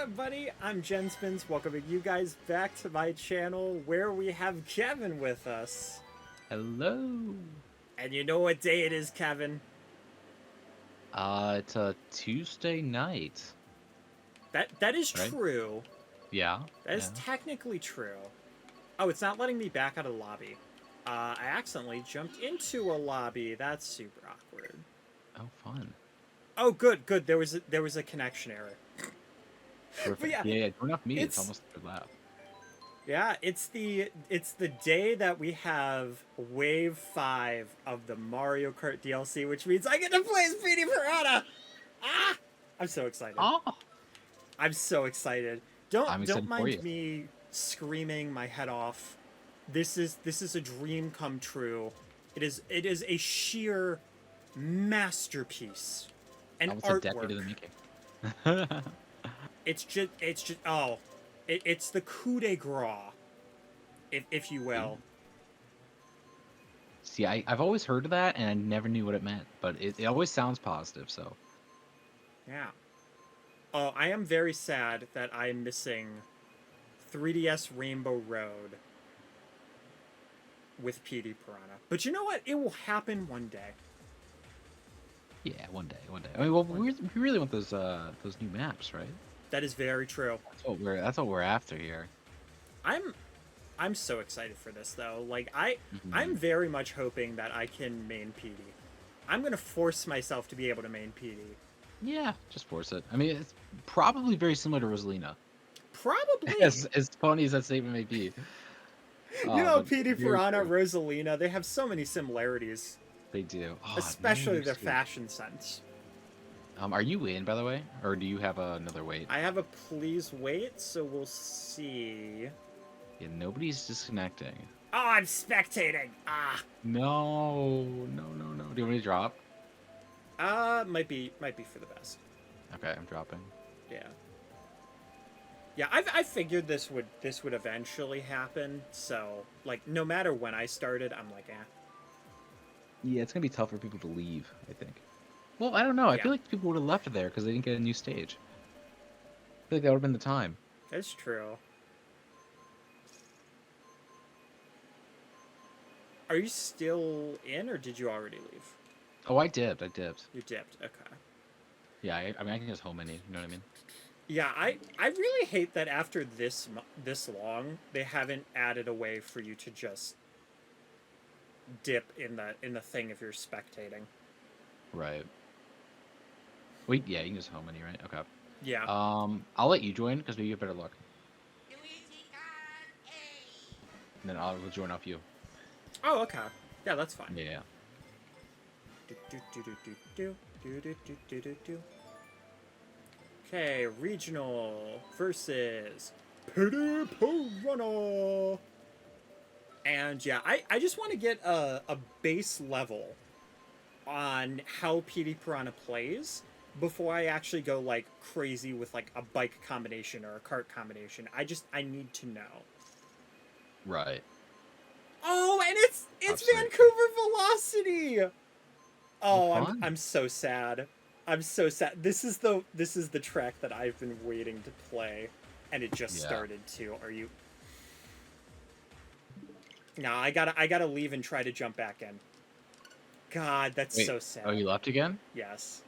everybody? I'm Jenspins, welcoming you guys back to my channel where we have Kevin with us. Hello. And you know what day it is, Kevin? It's a Tuesday night, That is right? true. Yeah, That is yeah. technically true. Oh, it's not letting me back out of the lobby. I accidentally jumped into a lobby. That's super awkward. Oh, fun. Oh, good. There was a connection error. But Terrific. yeah, Yeah, yeah. Going off me, it's it's almost a good laugh. Yeah, it's the day that we have Wave 5 of the Mario Kart DLC, which means I get to play as Petey Piranha! Ah! I'm so excited. Oh, I'm so excited. I'm Don't excited for mind you. me screaming my head off. This is a dream come true. It is a sheer masterpiece. An Almost a decade artwork. in the making. It's the coup de grace, if you will. See, I've always heard of that, and I never knew what it meant, but it always sounds positive, so. Yeah. Oh, I am very sad that I'm missing 3DS Rainbow Road with Petey Piranha. But you know what? It will happen one day. Yeah, one day, one day. I mean, well, we really want those new maps, right? That is very true. That's what we're after here. I'm I'm so excited for this though. Like I'm Mhm. very much hoping that I can main Petey. I'm gonna force myself to be able to main Petey. Yeah, just force it. I mean, it's probably very similar to Rosalina. Probably. As funny as that statement may be. You know, But Petey very Piranha, true. Rosalina, they have so many similarities. They do. Oh man, Especially they're their sweet. fashion sense. Are you in, by the way, or do you have another wait? I have a please wait, so we'll see. Yeah, nobody's disconnecting. Oh, I'm spectating. No, no, no, no. Do you want me to drop? Might be for the best. Okay, I'm dropping. Yeah. Yeah, I figured this would eventually happen. So like, no matter when I started, I'm like, Yeah, it's gonna be tough for people to leave, I think. Well, I don't know. I yeah, feel like people would have left there because they didn't get a new stage. I feel like that would have been the time. that's true. Are you still in, or did you already leave? Oh, I dipped. I dipped. You dipped. Okay. Yeah, I mean, I can just home any. You know what I mean? Yeah, I really hate that after this long, they haven't added a way for you to just dip in the thing if you're spectating. Right. Wait, yeah, you can just home any, right? Okay. Yeah. I'll let you join because maybe you have better luck, and then I'll join off you. Oh, okay. Yeah, that's fine. Yeah. Okay, regional versus Petey Piranha. And yeah, I just want to get a base level on how Petey Piranha plays before I actually go like crazy with like a bike combination or a cart combination. I need to know. Right. Oh, and it's Absolutely. Vancouver Velocity. Oh, Oh, fun. I'm so sad. I'm so sad. This is the track that I've been waiting to play, and it just Yeah. started too. Are you? No, I gotta leave and try to jump back in. God, that's Wait. so Oh, sad. you left again? Yes.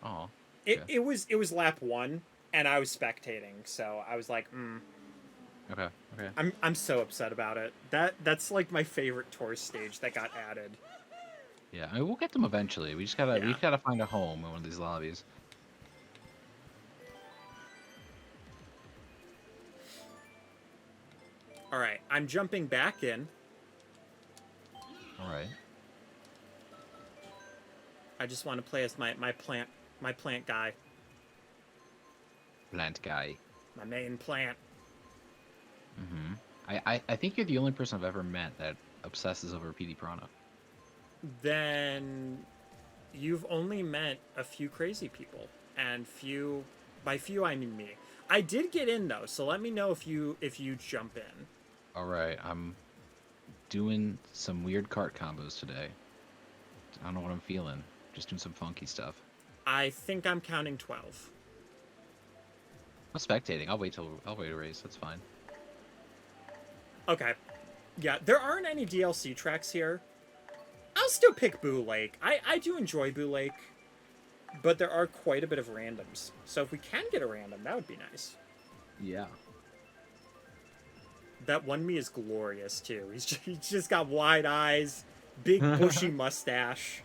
Oh. It Okay. it was it was lap one, and I was spectating, so I was like, Okay. Okay. I'm so upset about it. That's like my favorite tour stage that got added. Yeah. I mean, we'll get them eventually. We Yeah. just gotta find a home in one of these lobbies. All right, I'm jumping back in. All right. I just want to play as my plant guy, Plant guy. my main plant. Mm-hmm. I think you're the only person I've ever met that obsesses over PD Piranha. Then you've only met a few crazy people, and by few I mean me. I did get in though, so let me know if you jump in. All right. I'm doing some weird cart combos today. I don't know what I'm feeling. Just doing some funky stuff. I think I'm counting 12. I'm spectating. I'll wait a race. That's fine. Okay. Yeah, there aren't any DLC tracks here. I'll still pick Boo Lake. I do enjoy Boo Lake, but there are quite a bit of randoms. So if we can get a random, that would be nice. Yeah. That one me is glorious, too. He's just got wide eyes, big bushy mustache.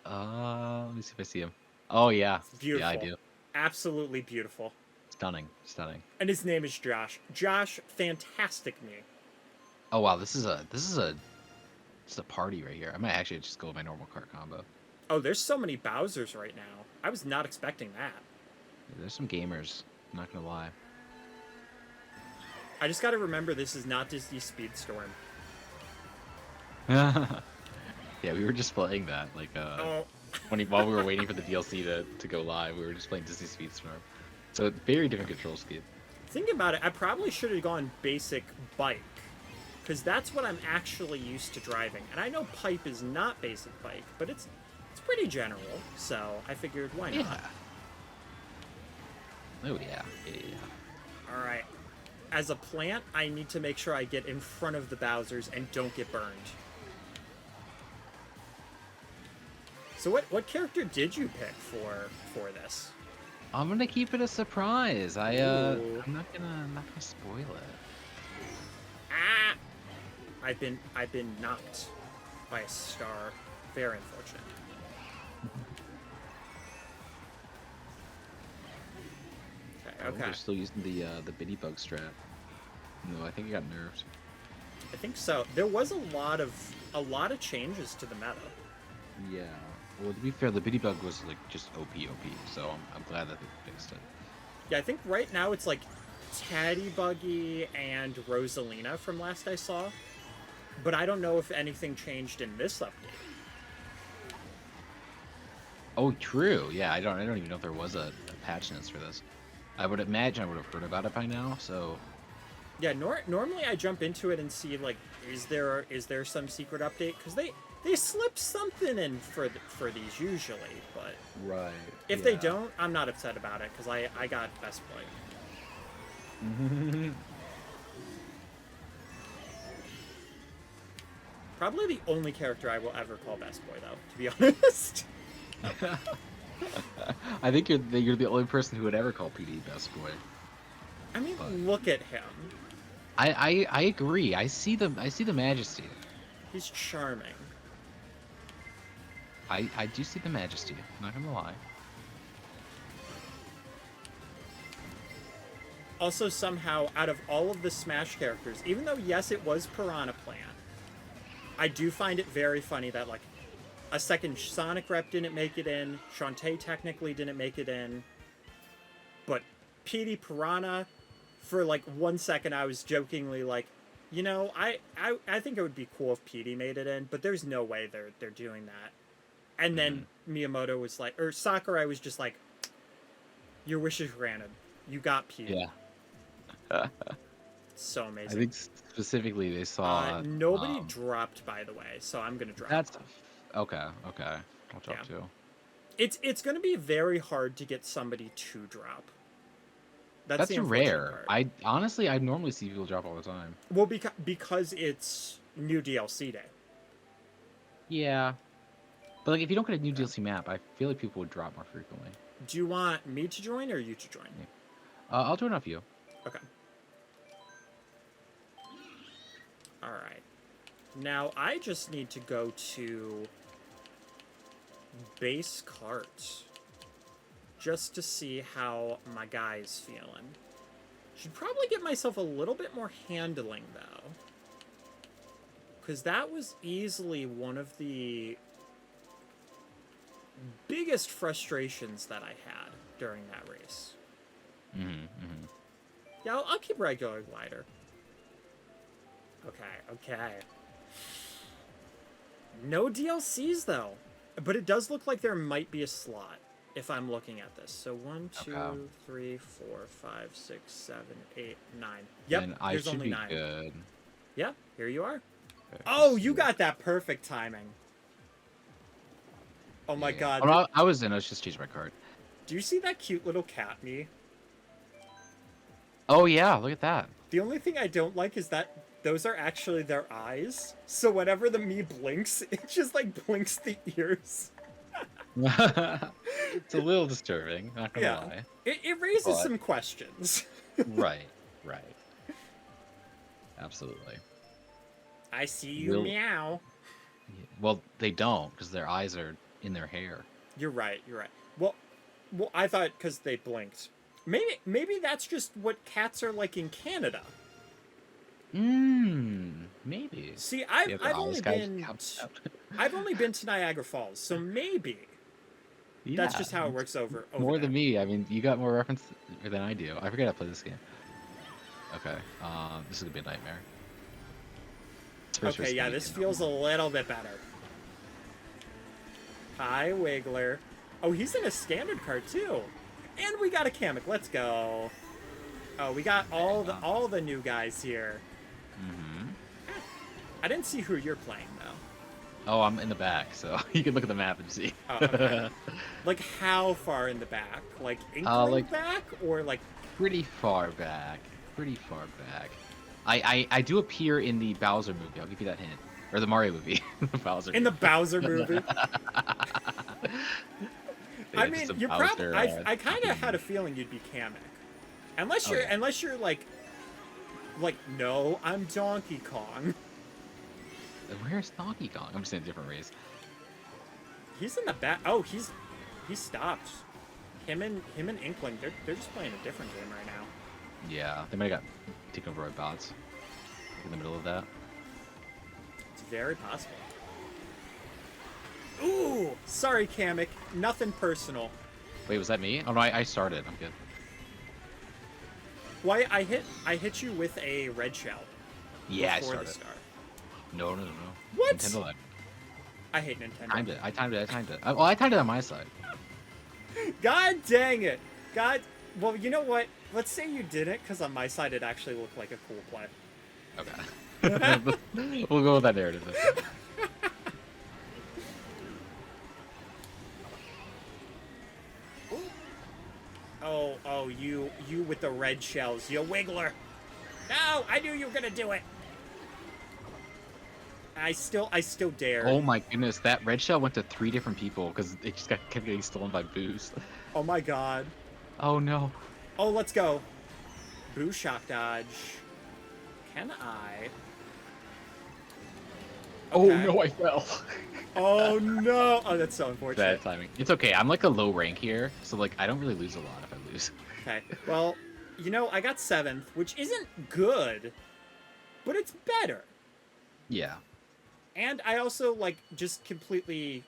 Let me see if I see him. Oh, yeah. Beautiful. Yeah, I do. Absolutely beautiful. Stunning. Stunning. And his name is Josh. Josh, fantastic me. Oh, wow. This is a party right here. I might actually just go with my normal cart combo. Oh, there's so many Bowsers right now. I was not expecting that. Yeah, there's some gamers. I'm not gonna lie. I just gotta remember this is not Disney Speedstorm. Yeah, we were just playing that like Oh, while we were waiting for the DLC to go live. We were just playing Disney Speedstorm. So very different control scheme. think about it. I probably should have gone basic bike, because that's what I'm actually used to driving. And I know pipe is not basic bike, but it's pretty general. So I figured, why not? Yeah. Oh yeah. Yeah. All right. As a plant, I need to make sure I get in front of the Bowsers and don't get burned. So what character did you pick for this? I'm gonna keep it a surprise. Ooh. I'm not gonna spoil it. Ah! I've been knocked by a star. Very unfortunate. Okay. We're still using the bitty bug strat. No, I think it got nerfed. I think so. There was a lot of changes to the meta. Yeah. Well, to be fair, the bitty bug was like just OP, so I'm glad that they fixed it. Yeah, I think right now it's like Taddy Buggy and Rosalina from last I saw. But I don't know if anything changed in this update. Oh, true. Yeah, I don't even know if there was a patch notes for this. I would imagine I would have heard about it by now. So. Yeah, normally I jump into it and see like, is there some secret update? Because they slip something in for these usually, but Right. if they don't, I'm not upset about it because I got best play. Probably the only character I will ever call best boy, though, to be honest. I think you're the only person who would ever call PD best boy. I mean, But- look at him. I agree. I see the majesty. He's charming. I do see the majesty. I'm not gonna lie. Also, somehow, out of all of the Smash characters, even though, yes, it was Piranha Plant, I do find it very funny that, like, a second Sonic rep didn't make it in, Shantae technically didn't make it in, but Petey Piranha, for, like, 1 second I was jokingly like, you know, I think it would be cool if Petey made it in, but there's no way they're doing that. And then Miyamoto was like, or Sakurai was just like, your wish is granted. You got Petey. Yeah. So amazing. I think specifically they saw. Nobody dropped, by the way, so I'm gonna drop. That's okay. Okay, I'll drop too. It's gonna be very hard to get somebody to drop. That's the unfortunate rare. part. I normally see people drop all the time. Well, because it's new DLC day. Yeah, but like if you don't get a new DLC map, I feel like people would drop more frequently. Do you want me to join or you to join? Yeah. I'll join off you. Okay. Alright. Now, I just need to go to base cart just to see how my guy is feeling. Should probably get myself a little bit more handling, though. Because that was easily one of the biggest frustrations that I had during that race. Yeah, I'll keep regular glider. Okay. No DLCs, though. But it does look like there might be a slot, if I'm looking at this. So 1, 2, 3, 4, 5, 6, 7, 8, 9. Yep, And I there's should only be 9. good. Yeah, here you are. Okay, Oh, you got that perfect timing. Oh my god. Oh, no, I was just changing my card. Do you see that cute little cat me? Oh yeah, look at that. The only thing I don't like is that those are actually their eyes. So whenever the Mii blinks, it just like blinks the ears. It's a little disturbing, not gonna Yeah. lie. It raises But some questions. right, right. Absolutely. I see you, Will meow. well, they don't because their eyes are in their hair. You're right. You're right. Well, I thought because they blinked. Maybe that's just what cats are like in Canada. Maybe. See, Yeah, I've their only eyes kind of been comes out. I've only been to Niagara Falls, so maybe that's Yeah, just how it works over more there. than me. I mean, you got more reference than I do. I forget I play this game. Okay, this is gonna be a nightmare. It's pretty Okay, yeah, risky, this you know. feels a little bit better. Hi, Wiggler. Oh, he's in a standard card too. And we got a Kamek. Let's go. Oh, we got all the new guys here. Mm-hmm. I didn't see who you're playing though. Oh, I'm in the back, so you can look at the map and see. Oh, okay. Like how far in the back? Like inkling like- back or like Pretty far back. Pretty far back. I do appear in the Bowser movie. I'll give you that hint. Or the Mario movie. The Bowser. in the Bowser movie? Yeah, I just mean, a you're probably. Bowser, I kind of had a feeling you'd be Kamek, unless Oh, you're yeah. unless you're like no, I'm Donkey Kong. Where's Donkey Kong? I'm just in a different race. He's in the back. Oh, he stopped. Him and Inkling, they're just playing a different game right now. Yeah, they might have got taken over by bots in the middle of that. It's very possible. Ooh, sorry, Kamek. Nothing personal. Wait, was that me? Oh no, I started. I'm good. Why I hit you with a red shell. Yeah, I before the started. start. No. What? Nintendo lag. I hate Nintendo. I timed it. Well, I timed it on my side. God dang it. God. Well, you know what? Let's say you didn't, because on my side it actually looked like a cool play. Okay. We'll go with that narrative then. Oh, you with the red shells, you wiggler. No, I knew you were gonna do it. I still dare. Oh my goodness, that red shell went to 3 different people because it just kept getting stolen by Boost. Oh my god. Oh no. Oh, let's go. Boo shock dodge. Can I? Oh Okay. no, I fell. Oh no. Oh, that's so unfortunate. Bad timing. It's okay. I'm like a low rank here, so like I don't really lose a lot if I lose. Okay. Well, you know, I got 7th, which isn't good, but it's better. Yeah. And I also, like, just completely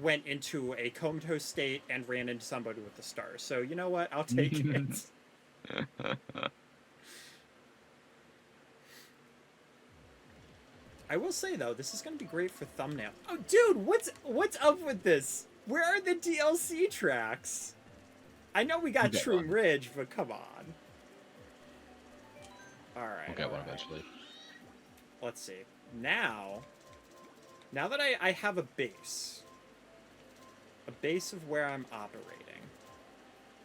went into a comatose state and ran into somebody with the stars. So, you know what? I'll take it. I will say, though, this is going to be great for thumbnail. Oh, dude, what's up with this? Where are the DLC tracks? I know we got We'll get Shroom one. Ridge, but come on. All right. We'll get all one right. eventually. Let's see. Now that I have a base of where I'm operating,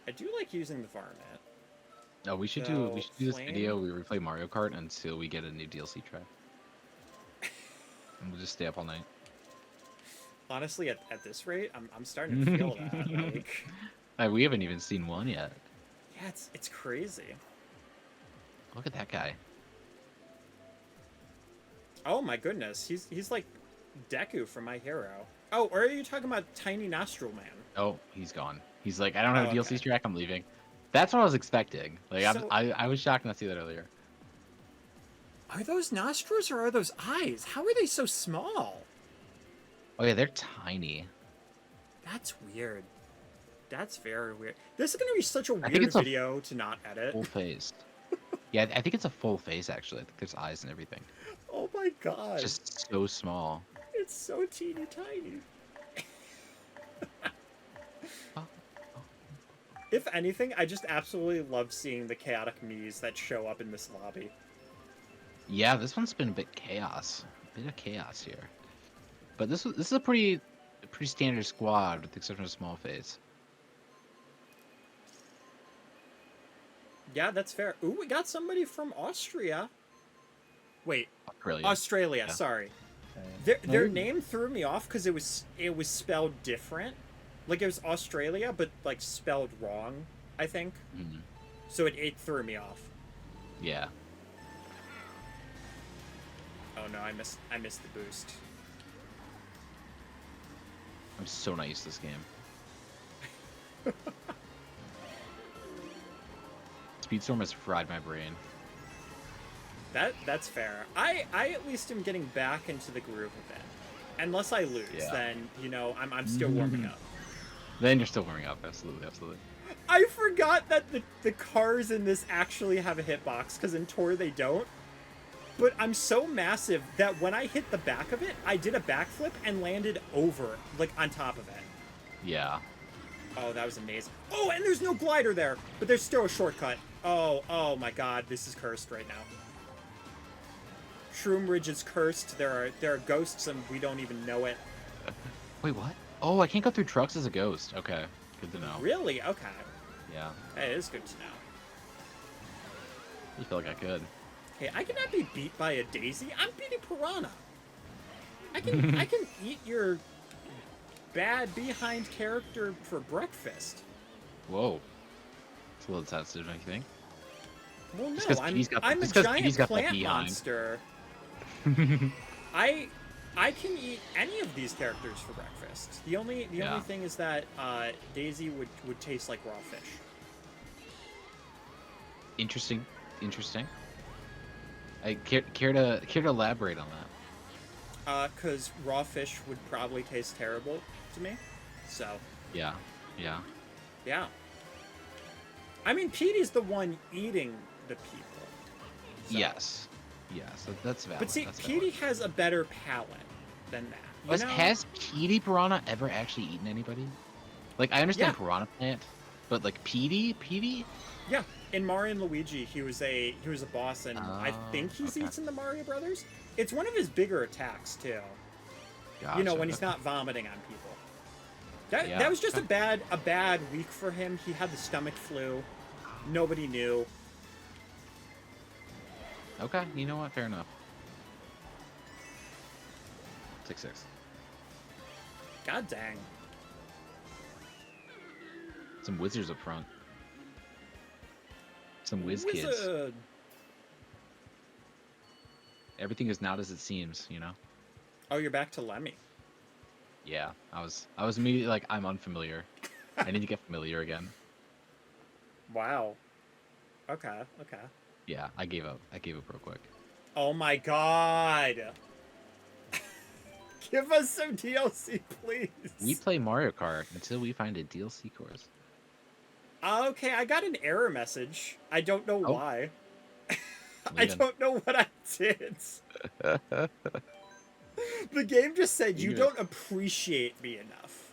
I do like using the varmint. No, we should So, do this flame? video where we play Mario Kart until we get a new DLC track. And we'll just stay up all night. Honestly, at this rate, I'm starting to feel that. Like, We haven't even seen one yet. yeah, it's crazy. Look at that guy. Oh my goodness, he's like Deku from My Hero. Oh, or are you talking about Tiny Nostril Man? Oh, he's gone. He's like, I don't have Oh, a DLC okay. track. I'm leaving. That's what I was expecting. Like, So- I was shocked not to see that earlier. Are those nostrils or are those eyes? How are they so small? Oh yeah, they're tiny. That's weird. That's very weird. This is gonna be such a think weird it's a video to not edit. Full face. Yeah, I think it's a full face actually. I think there's eyes and everything. Oh my god. It's just so small. It's so teeny tiny. Oh. If anything, I just absolutely love seeing the chaotic Miis that show up in this lobby. Yeah, this one's been a bit chaos. A bit of chaos here. But this is a pretty standard squad with the exception of small face. Yeah, that's fair. Ooh, we got somebody from Austria. Wait, Australia. Australia. Yeah. Sorry. Okay. Their name threw me off because it was spelled different. Like it was Australia, but like spelled wrong, I think. Mhm. So it threw me off. Yeah. Oh no, I missed the boost. I'm so not used to this game. Speedstorm has fried my brain. That's fair. I at least am getting back into the groove of it. Unless I lose, Yeah. then you know I'm still warming up. Then you're still warming up. Absolutely, absolutely. I forgot that the cars in this actually have a hitbox, because in Tor they don't. But I'm so massive that when I hit the back of it, I did a backflip and landed over, like on top of it. Yeah. Oh, that was amazing. Oh, and there's no glider there, but there's still a shortcut. Oh my god, this is cursed right now. Shroom Ridge is cursed. There are ghosts and we don't even know it. Wait, what? Oh, I can't go through trucks as a ghost. Okay, good to know. Really? Okay. Yeah, It is good to know. you feel like I could. Hey, I cannot be beat by a daisy. I'm Petey Piranha. I can eat your bad behind character for breakfast. Whoa, it's a little sensitive, don't you think? Well, no, Just 'cause I'm Petey's got- a just 'cause giant Petey's got that plant behind. monster. I can eat any of these characters for breakfast. The only thing is that Daisy would taste like raw fish. Interesting. I care to elaborate on that. Cause raw fish would probably taste terrible to me. So Yeah. yeah. I mean, Petey's the one eating the people. So. Yes, that's valid. But see, that's Petey valid. has a better palate than that. You know? Has Petey Piranha ever actually eaten anybody? Like, I understand Yeah. Piranha Plant, but like Petey? Yeah, in Mario and Luigi, he was a boss, and I think he's okay. eaten the Mario Brothers. It's one of his bigger attacks too. Gotcha. You know, when he's not vomiting on people. That Yeah, that was just okay. a bad week for him. He had the stomach flu. Nobody knew. Okay, you know what? Fair enough. 6-6. God dang. Some wizards up front. Some whiz kids. Wizard. Everything is not as it seems, you know? Oh, you're back to Lemmy. Yeah, I was immediately like, I'm unfamiliar. I need to get familiar again. Wow. Okay. Yeah, I gave up real quick. Oh my god. Give us some DLC, please. We play Mario Kart until we find a DLC course. Okay, I got an error message. I don't know why. I Leaving. don't know what I did. The game just said, you Leaving. don't appreciate me enough.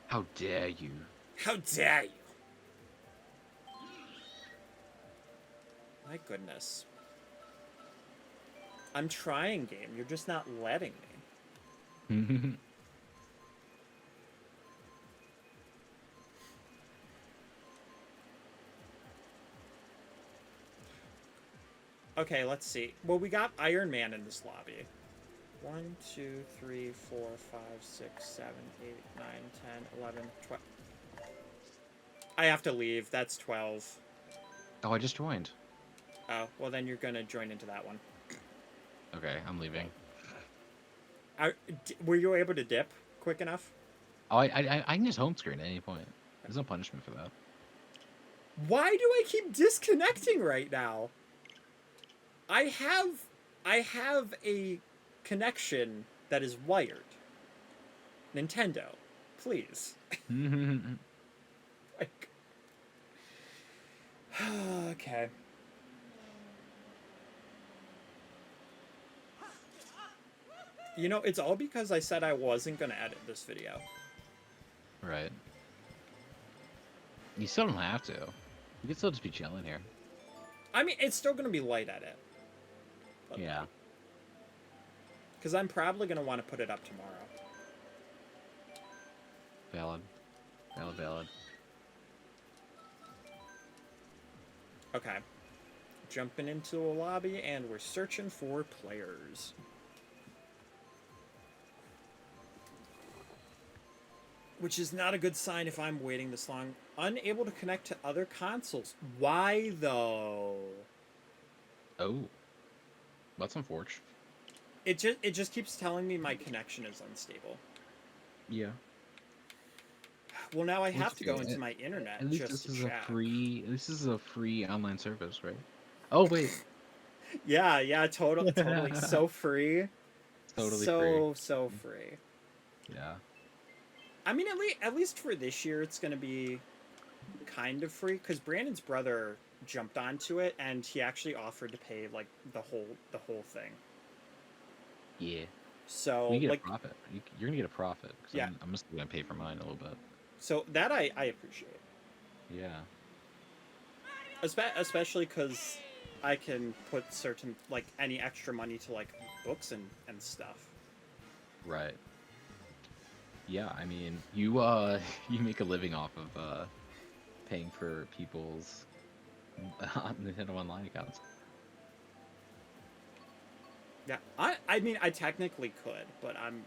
How dare you? How dare you? My goodness. I'm trying, game. You're just not letting me. Okay, let's see. Well, we got Iron Man in this lobby. 1, 2, 3, 4, 5, 6, 7, 8, 9, 10, 11, 12. I have to leave. That's 12. Oh, I just joined. Oh, well then you're gonna join into that one. Okay, I'm leaving. Were you able to dip quick enough? Oh, I can just home screen at any point. There's no punishment for that. Why do I keep disconnecting right now? I have a connection that is wired. Nintendo, please. Like, okay. You know, it's all because I said I wasn't gonna edit this video. Right. You still don't have to. You can still just be chilling here. I mean, it's still gonna be light edit. But Yeah. because I'm probably gonna want to put it up tomorrow. Valid. Okay. Jumping into a lobby, and we're searching for players. Which is not a good sign if I'm waiting this long. Unable to connect to other consoles. Why, though? Oh. That's unfortunate. It just keeps telling me my connection is unstable. Yeah. Well, now I have to go into my internet At least just this to is check. this is a free online service, right? Oh wait. Yeah, totally. So free. Totally so free. So free. Yeah. I mean, at least for this year, it's gonna be kind of free because Brandon's brother jumped onto it and he actually offered to pay like the whole thing. Yeah. So you get like a profit. You're gonna get a profit. Yeah. I'm just gonna pay for mine a little bit. So that I appreciate. Yeah. Especially because I can put certain like any extra money to like books and stuff. Right. Yeah, I mean, you you make a living off of paying for people's Nintendo Online accounts. Yeah, I mean I technically could, but I'm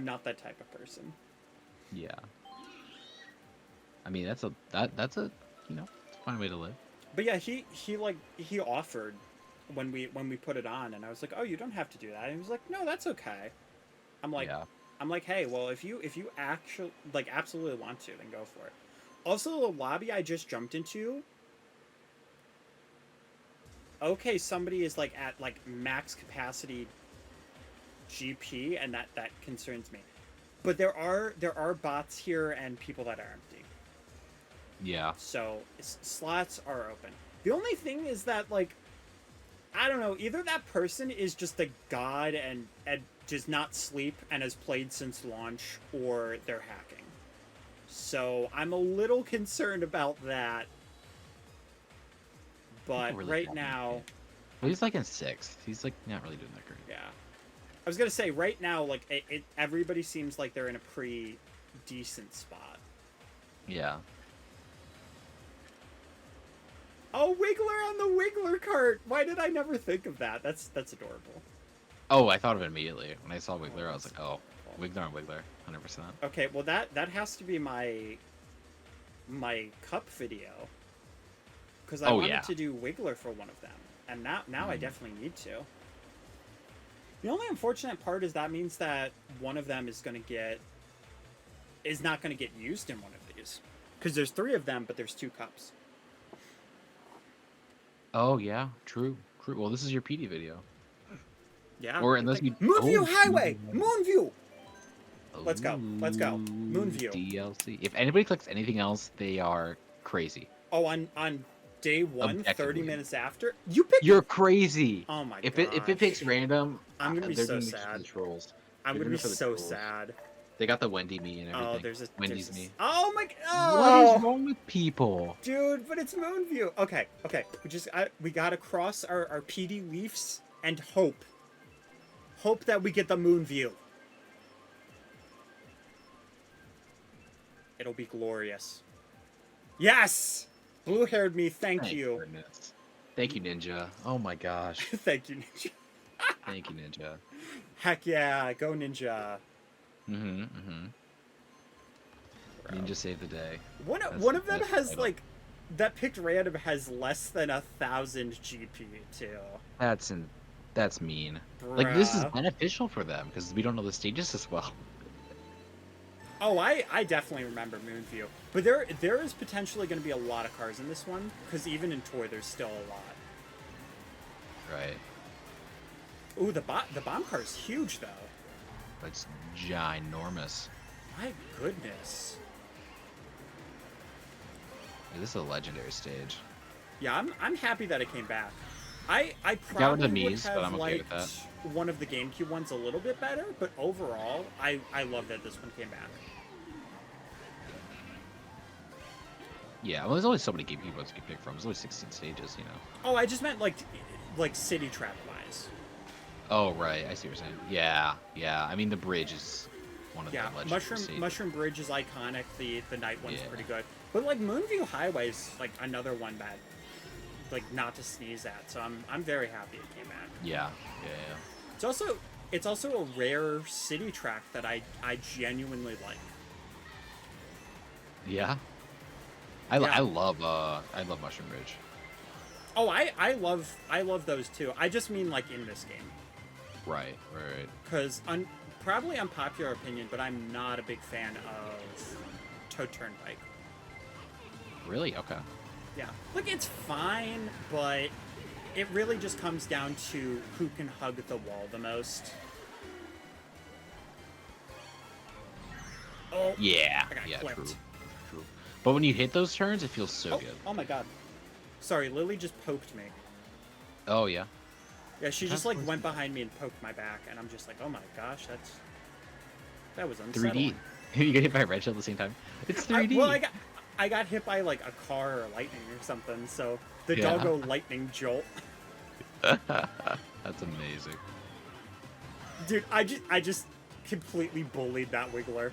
not that type of person. Yeah. I mean that's a it's a fine way to live. But yeah, he offered when we put it on, and I was like, oh, you don't have to do that. And he was like, no, that's okay. I'm like, hey, well, if you actually like absolutely want to, then go for it. Also, the lobby I just jumped into. Okay, somebody is like at like max capacity GP, and that concerns me. But there are bots here and people that are empty. Yeah. So slots are open. The only thing is that like I don't know, either that person is just a god and does not sleep and has played since launch, or they're hacking. So I'm a little concerned about that. But really right now, well, he's like in 6th. He's like not really doing that great. Yeah. I was gonna say right now, like everybody seems like they're in a pretty decent spot. Yeah. Oh, Wiggler on the Wiggler cart! Why did I never think of that? That's adorable. Oh, I thought of it immediately when I saw Wiggler. I was like, oh, Wiggler on Wiggler, 100%. Okay, well that has to be my cup video, because I wanted to do Wiggler for one of them, and now I definitely need to. The only unfortunate part is that means that one of them is not gonna get used in one of these, because there's 3 of them, but there's 2 cups. Oh yeah, true. Well, this is your PD video. Yeah. Or unless you Moonview Highway, Moonview. Let's go. Moonview. DLC. If anybody clicks anything else, they are crazy. Oh, on day 1, 30 minutes after You're crazy. Oh my god. If it picks random, I'm gonna be so sad. Trolls. I'm gonna be so sad. They got the Wendy me and everything. Oh, there's Wendy's me. Oh my god! What is wrong with people? Dude, but it's Moonview. Okay. We gotta cross our PD Leafs and hope that we get the Moonview. It'll be glorious. Yes! Blue-haired me, thank you. Goodness. Thank you, Ninja. Oh my gosh. Thank you, Ninja. Thank you, Ninja. Heck yeah, go Ninja. Ninja saved the day. One of them has like that picked random has less than 1,000 GP too. That's mean. Bruh. Like this is beneficial for them because we don't know the stages as well. Oh, I definitely remember Moonview, but there is potentially going to be a lot of cars in this one because even in tour there's still a lot. Right. Ooh, the bomb car's huge though. It's ginormous. My goodness. Yeah, this is a legendary stage. Yeah, I'm happy that it came back. I got the probably would Mii's, have but I'm okay with liked one of the GameCube ones a little bit better, but overall, I love that this one came back. Yeah, well, there's only so many GameCube ones you can pick from. There's only 16 stages, you know. Oh, I just meant like city trap wise. Oh, right. I see what you're saying. Yeah. I mean, the bridge is one of the legendary Mushroom Bridge is iconic. The night one's pretty good. But like Moonview Highway is like another one that like not to sneeze at. So I'm very happy it came back. Yeah. It's also a rare city track that I genuinely like. Yeah. I love Mushroom Ridge. Oh, I love those too. I just mean like in this game. Right. Because probably unpopular opinion, but I'm not a big fan of Toad Turnpike. Really? Okay. Yeah, like it's fine, but it really just comes down to who can hug the wall the most. Oh, Yeah. I got clipped. True. But when you hit those turns, it feels so good. Oh my god. Sorry, Lily just poked me. Oh yeah. Yeah, she just like went behind me and poked my back, and I'm just like, oh my gosh, that was unsettling. 3D. You get hit by a red shell at the same time. It's 3D. I got hit by like a car or lightning or something, so the doggo lightning jolt. That's amazing. Dude, I just completely bullied that Wiggler.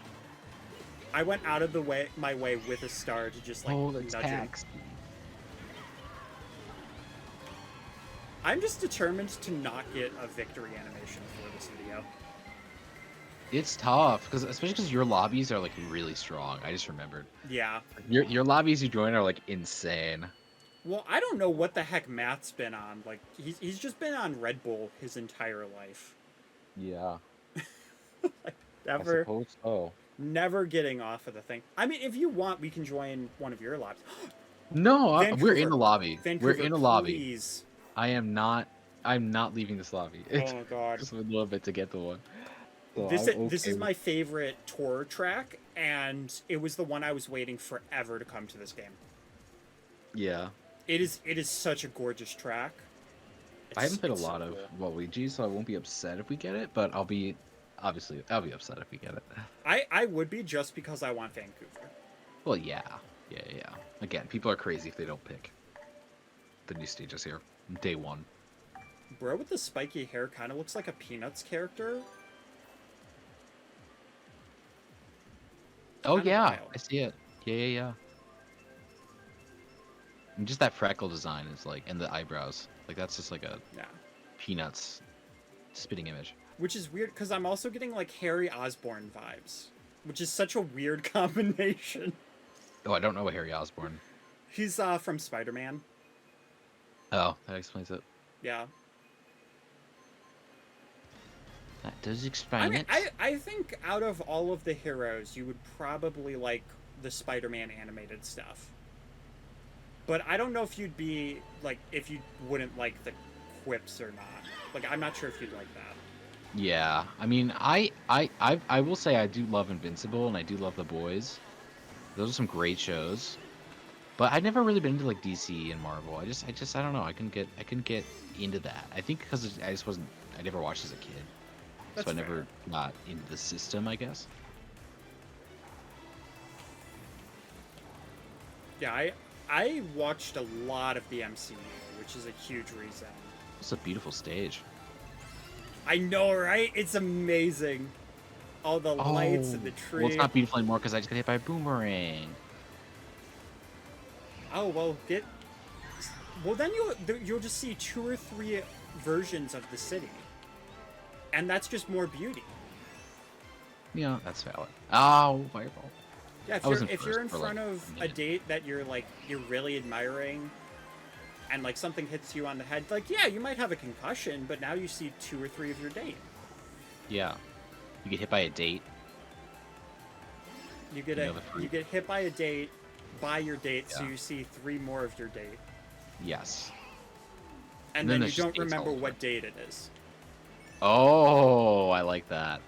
I went out of my way with a star to just like nudge him. I'm just determined to not get a victory animation for this video. It's tough, especially because your lobbies are like really strong. I just remembered. Yeah. Your lobbies you join are like insane. Well, I don't know what the heck Matt's been on. Like he's just been on Red Bull his entire life. Yeah. Like, never. I suppose so. Never getting off of the thing. I mean, if you want, we can join one of your lobbies. No, we're in the lobby. Vancouver, we're in a lobby. Please. I'm not leaving this lobby. Oh my god. Just a little bit to get the one. So this is my favorite tour track, and it was the one I was waiting forever to come to this game. Yeah. It is such a gorgeous track. I haven't played a lot of Waluigi, so I won't be upset if we get it, but I'll be upset if we get it. I would be, just because I want Vancouver. Well, yeah. Again, people are crazy if they don't pick the new stages here. Day one. Bro with the spiky hair kind of looks like a Peanuts character. Oh yeah, I see it. Yeah. And just that freckle design is like, and the eyebrows, like that's just like a Peanuts spitting image. Which is weird, because I'm also getting like Harry Osborn vibes, which is such a weird combination. Oh, I don't know what Harry Osborn. He's from Spider-Man. Oh, that explains it. Yeah. That does explain it. I think out of all of the heroes, you would probably like the Spider-Man animated stuff. But I don't know if you'd be, like, if you wouldn't like the quips or not. Like, I'm not sure if you'd like that. Yeah, I mean, I will say I do love Invincible, and I do love The Boys. Those are some great shows. But I've never really been into like DC and Marvel. I just I don't know. I couldn't get into that. I think because I never watched as a kid. That's so I never got into the system, I guess. Yeah, I watched a lot of the MCU, which is a huge reason. It's a beautiful stage. I know, right? It's amazing. All the lights and the tree. Well, it's not beautiful anymore because I just got hit by a boomerang. Oh, well, then you'll just see 2 or 3 versions of the city. And that's just more beauty. Yeah, that's valid. Oh, fireball. Yeah, if you're in front of a date that you're really admiring, and like something hits you on the head, like, yeah, you might have a concussion, but now you see 2 or 3 of your date. Yeah. You get hit by a date. You get hit by a date, by your date, so you see 3 more of your date. Yes. And then you don't remember what date it is. Oh, I like that.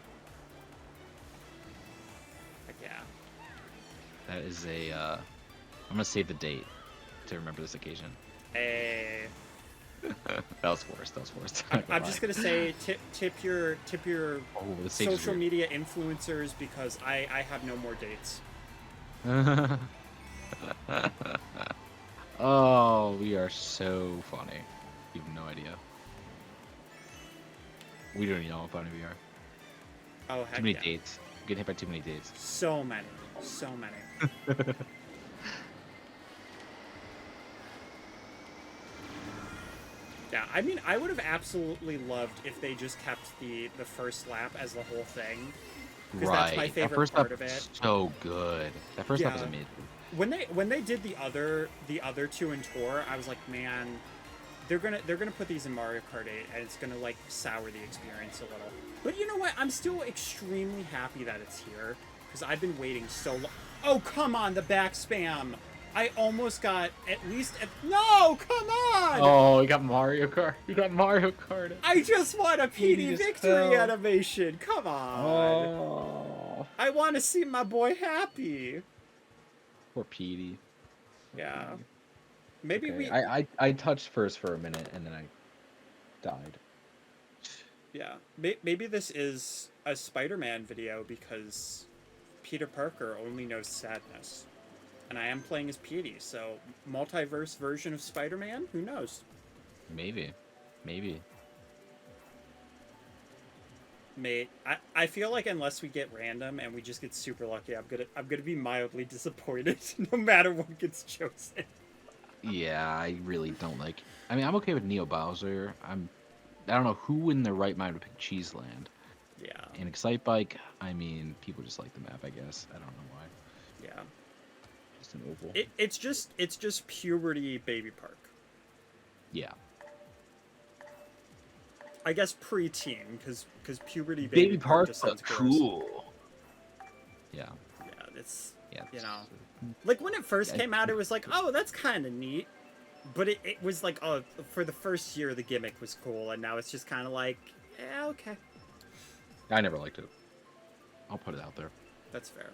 Like, yeah. That is I'm gonna save the date to remember this occasion. Hey. That was forced. I'm just gonna say tip your social media influencers, because I have no more dates. Oh, we are so funny. You have no idea. We don't even know how funny we are. Oh, heck too many yeah. dates. I'm getting hit by too many dates. So many. Yeah, I mean, I would have absolutely loved if they just kept the first lap as the whole thing, because that's my Right. That favorite first part lap of it. was so good. That first lap was Yeah, amazing. when they did the other two in Tour, I was like, man, they're gonna put these in Mario Kart 8, and it's gonna like sour the experience a little. But you know what? I'm still extremely happy that it's here because I've been waiting so long. Oh come on, the back spam! I almost got at least. No, come on! Oh, you got Mario Kart. You got Mario Kart. I just want a Petey PD just victory fell. animation. Come on! Oh. I want to see my boy happy. Poor Petey. Yeah. Maybe Okay. we. I touched first for a minute and then I died. Yeah. Maybe this is a Spider-Man video because Peter Parker only knows sadness. And I am playing as Petey, so multiverse version of Spider-Man? Who knows? Maybe. Maybe. Mate, I feel like unless we get random and we just get super lucky, I'm gonna be mildly disappointed no matter what gets chosen. Yeah, I really don't like. I mean, I'm okay with Neo Bowser. I don't know who in their right mind would pick Cheeseland. Yeah. And Excite Bike, I mean, people just like the map, I guess. I don't know why. Yeah. Just an oval. It's just puberty baby park. Yeah. I guess pre-teen, because puberty Baby park Park, just sounds gross. cool. Yeah. Yeah, it's Yeah. you know, like when it first Yeah, came out, it was like, oh, that's kind of neat. But it was like, oh, for the first year, the gimmick was cool, and now it's just kind of like, yeah, okay, I never liked it. I'll put it out there. that's fair.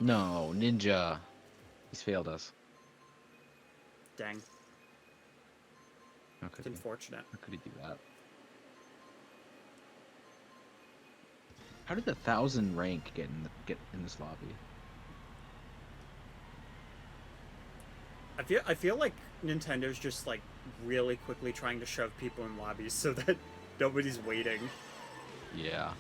No, Ninja. He's failed us. Dang, How it's could he? unfortunate. How could he do that? How did the 1,000 rank get in this lobby? I feel like Nintendo's just like really quickly trying to shove people in lobbies so that nobody's waiting. Yeah.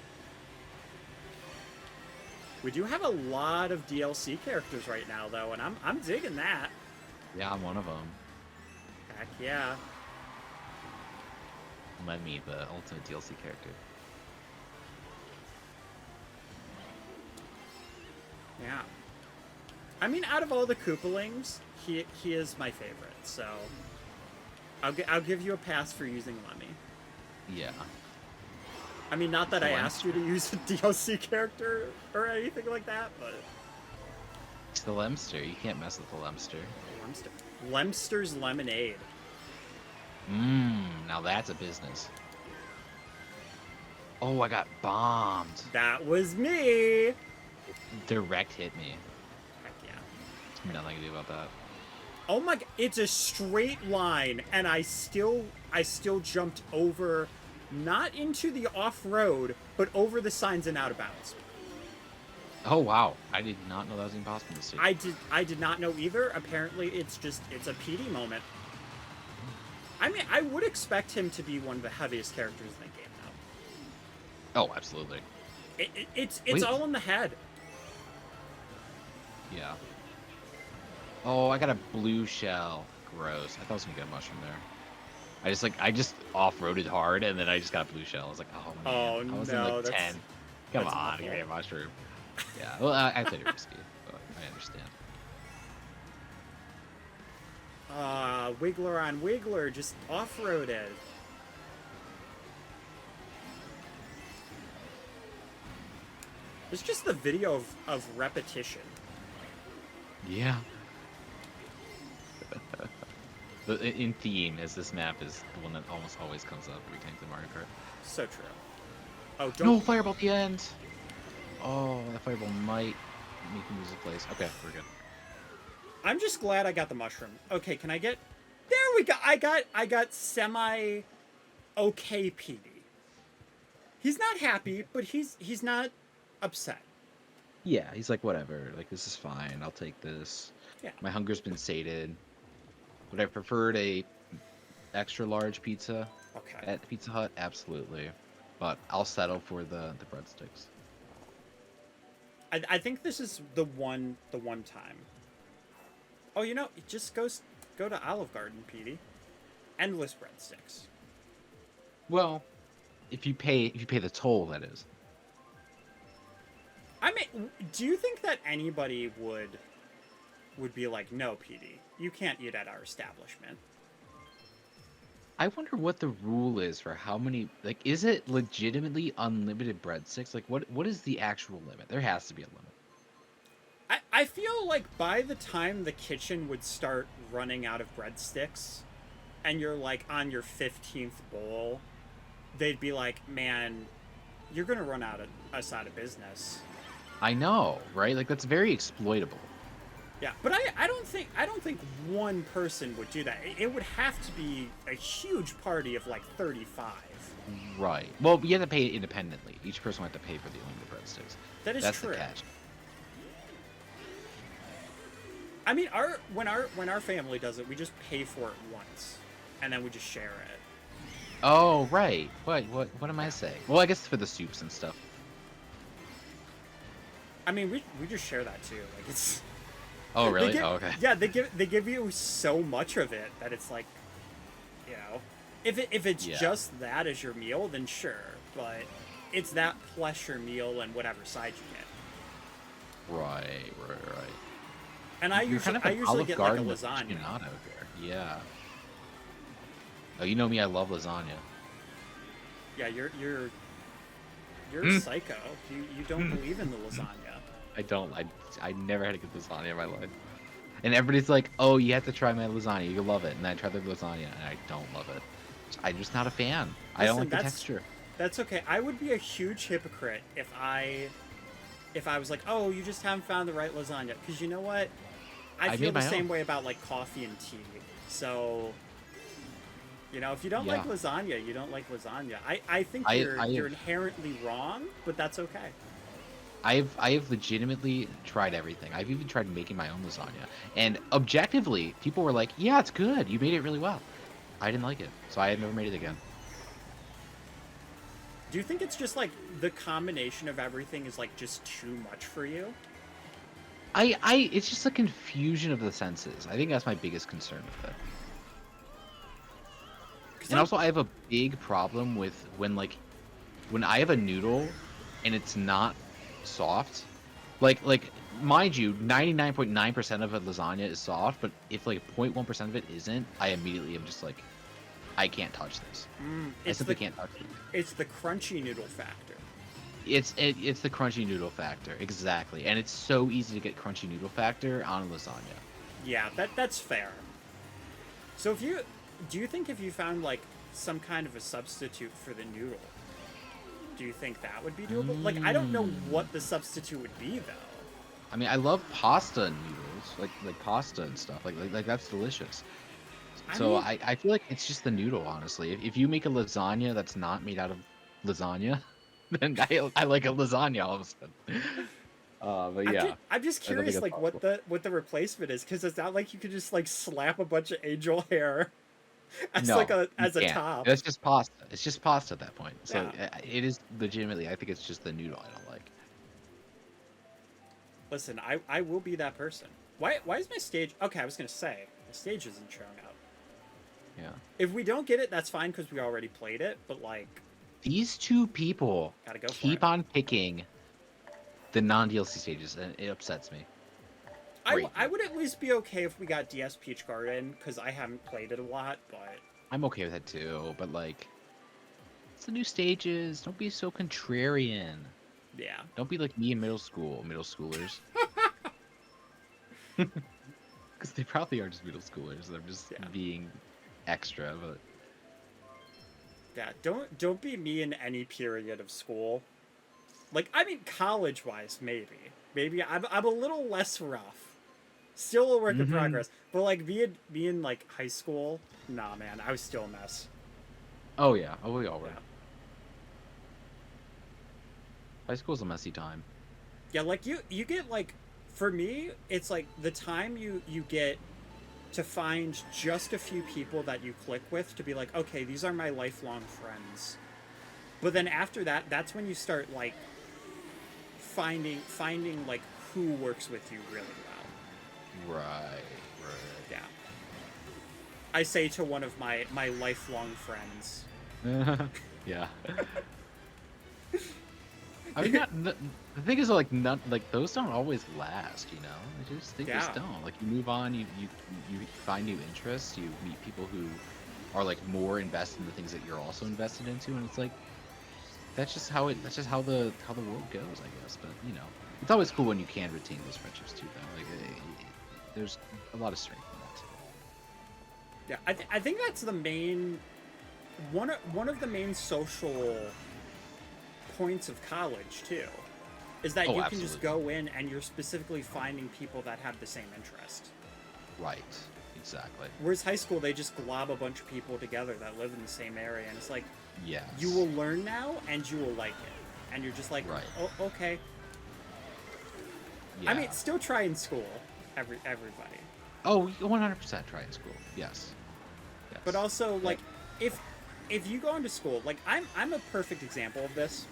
We do have a lot of DLC characters right now, though, and I'm digging that. Yeah, I'm one of them. Heck yeah. Let me, the ultimate DLC character. Yeah. I mean, out of all the Koopalings, he is my favorite, so I'll give you a pass for using Lemmy. Yeah. I mean, not that I The asked you to use a DLC character or anything like that, but It's the Lemster. You can't mess with the Lemster. Lemster's Lemonade. Now that's a business. Oh, I got bombed. That was me. Direct hit me. Heck yeah. There's nothing I can do about that. Oh my god, it's a straight line, and I still jumped over, not into the off-road, but over the signs and out of bounds. Oh wow, I did not know that was impossible to see. I did not know either. Apparently, it's a PD moment. I mean, I would expect him to be one of the heaviest characters in the game, though. Oh, absolutely. It's Wait. all in the head. Yeah. Oh, I got a blue shell. Gross. I thought I was gonna get a mushroom there. I just off-roaded hard, and then I just got a blue shell. I was like, oh man. Oh, I was no, in like that's- 10. Come that's on, awful. give me a mushroom. Yeah. Well, I played it risky, but I understand. Wiggler on Wiggler, just off-roaded. It's just the video of repetition. Yeah. In theme, as this map is the one that almost always comes up every time you play Mario Kart. So true. Oh, No, don't. fireball at the end! Oh, that fireball might make me lose a place. Okay, we're good. I'm just glad I got the mushroom. Okay, can I get? There we go. I got semi okay PD. He's not happy, but he's not upset. Yeah, he's like, whatever. Like, this is fine. I'll take this. Yeah. My hunger's been sated. Would I preferred a extra large pizza Okay. at Pizza Hut? Absolutely. But I'll settle for the breadsticks. I think this is the one time. Oh, you know, it just go to Olive Garden, PD. endless breadsticks. Well, if you pay the toll, that is. I mean, do you think that anybody would be like, no, PD, you can't eat at our establishment? I wonder what the rule is for how many. Like, is it legitimately unlimited breadsticks? Like, what is the actual limit? There has to be a limit. I feel like by the time the kitchen would start running out of breadsticks, and you're like on your 15th bowl, they'd be like, man, you're gonna run us out of business. I know, right? Like, that's very exploitable. Yeah, but I don't think one person would do that. It would have to be a huge party of like 35. Right. Well, you have to pay it independently. Each person will have to pay for the unlimited breadsticks. That is That's true. the catch. I mean, when our family does it, we just pay for it once, and then we just share it. Oh, right. What am I saying? Well, I guess for the soups and stuff. I mean, we just share that too. Like it's. Oh, really? Oh, okay. Yeah, they give you so much of it that it's like, you know, if it's just that as your meal, then sure. But it's that plus your meal and whatever side you get. Right. And I usually get like a lasagna. Out there. Yeah. Oh, you know me. I love lasagna. Yeah, you're a psycho. You don't believe in the lasagna. I don't. I never had a good lasagna in my life. And everybody's like, "Oh, you have to try my lasagna. You love it." And I tried the lasagna, and I don't love it. I'm just not a fan. I don't like the texture. That's okay. I would be a huge hypocrite if I was like, "Oh, you just haven't found the right lasagna." Because you know what? I feel the same way about like coffee and tea. So, you know, if you don't like lasagna, you don't like lasagna. I think you're inherently wrong, but that's okay. I have legitimately tried everything. I've even tried making my own lasagna. And objectively, people were like, "Yeah, it's good. You made it really well." I didn't like it, so I have never made it again. Do you think it's just like the combination of everything is like just too much for you? It's just a confusion of the senses. I think that's my biggest concern with it. And also, I have a big problem with when I have a noodle and it's not soft. Like mind you, 99.9% of a lasagna is soft, but if like 0.1% of it isn't, I immediately am just like, I can't touch this. I simply can't touch it. It's the crunchy noodle factor. It's the crunchy noodle factor, exactly. And it's so easy to get crunchy noodle factor on a lasagna. Yeah, that's fair. So do you think if you found like some kind of a substitute for the noodle, do you think that would be doable? Like, I don't know what the substitute would be though. I mean, I love pasta noodles, like pasta and stuff. Like that's delicious. I feel like it's just the noodle, honestly. If you make a lasagna that's not made out of lasagna, then I like a lasagna all of a sudden. But yeah, I'm just curious, like what the replacement is, because it's not like you could just like slap a bunch of angel hair as a top. It's just pasta. It's just pasta at that point. So it is legitimately. I think it's just the noodle I don't like. Listen, I will be that person. Why is my stage? Okay, I was gonna say my stage isn't showing up. Yeah. If we don't get it, that's fine because we already played it. But like, these two people keep on picking the non-DLC stages, and it upsets me. I would at least be okay if we got DS Peach Garden, because I haven't played it a lot, but... I'm okay with that too, but like... It's the new stages. Don't be so contrarian. Yeah. Don't be like me in middle schoolers. Because they probably are just middle schoolers. They're just being extra, but... Yeah, don't be me in any period of school. Like, I mean, college-wise, maybe. Maybe I'm a little less rough. Still a work in progress. But, like, being like, high school, nah, man, I was still a mess. Oh, yeah. Oh, we all were. Yeah. High school's a messy time. Yeah, like, you get, like... For me, it's, like, the time you get to find just a few people that you click with to be like, okay, these are my lifelong friends. But then after that, that's when you start, like, finding like, who works with you really well. Right. Yeah. I say to one of my lifelong friends. Yeah. I mean, the thing is, like, those don't always last, you know? They just don't. Like, you move on, you find new interests, you meet people who are, like, more invested in the things that you're also invested into, and it's like, that's just how the world goes, I guess. But, you know, it's always cool when you can retain those friendships, too, though. Like, there's a lot of strength in that, too. Yeah, I think that's the main... One of the main social points of college too is that you can just go in and you're specifically finding people that have the same interest. Right, exactly. Whereas high school, they just glob a bunch of people together that live in the same area, and it's like, yes, you will learn now and you will like it, and you're just like, right. Oh, okay. Yeah. I mean, still try in school, everybody. Oh, 100% try in school. Yes. But also, like, if you go into school, like, I'm a perfect example of this.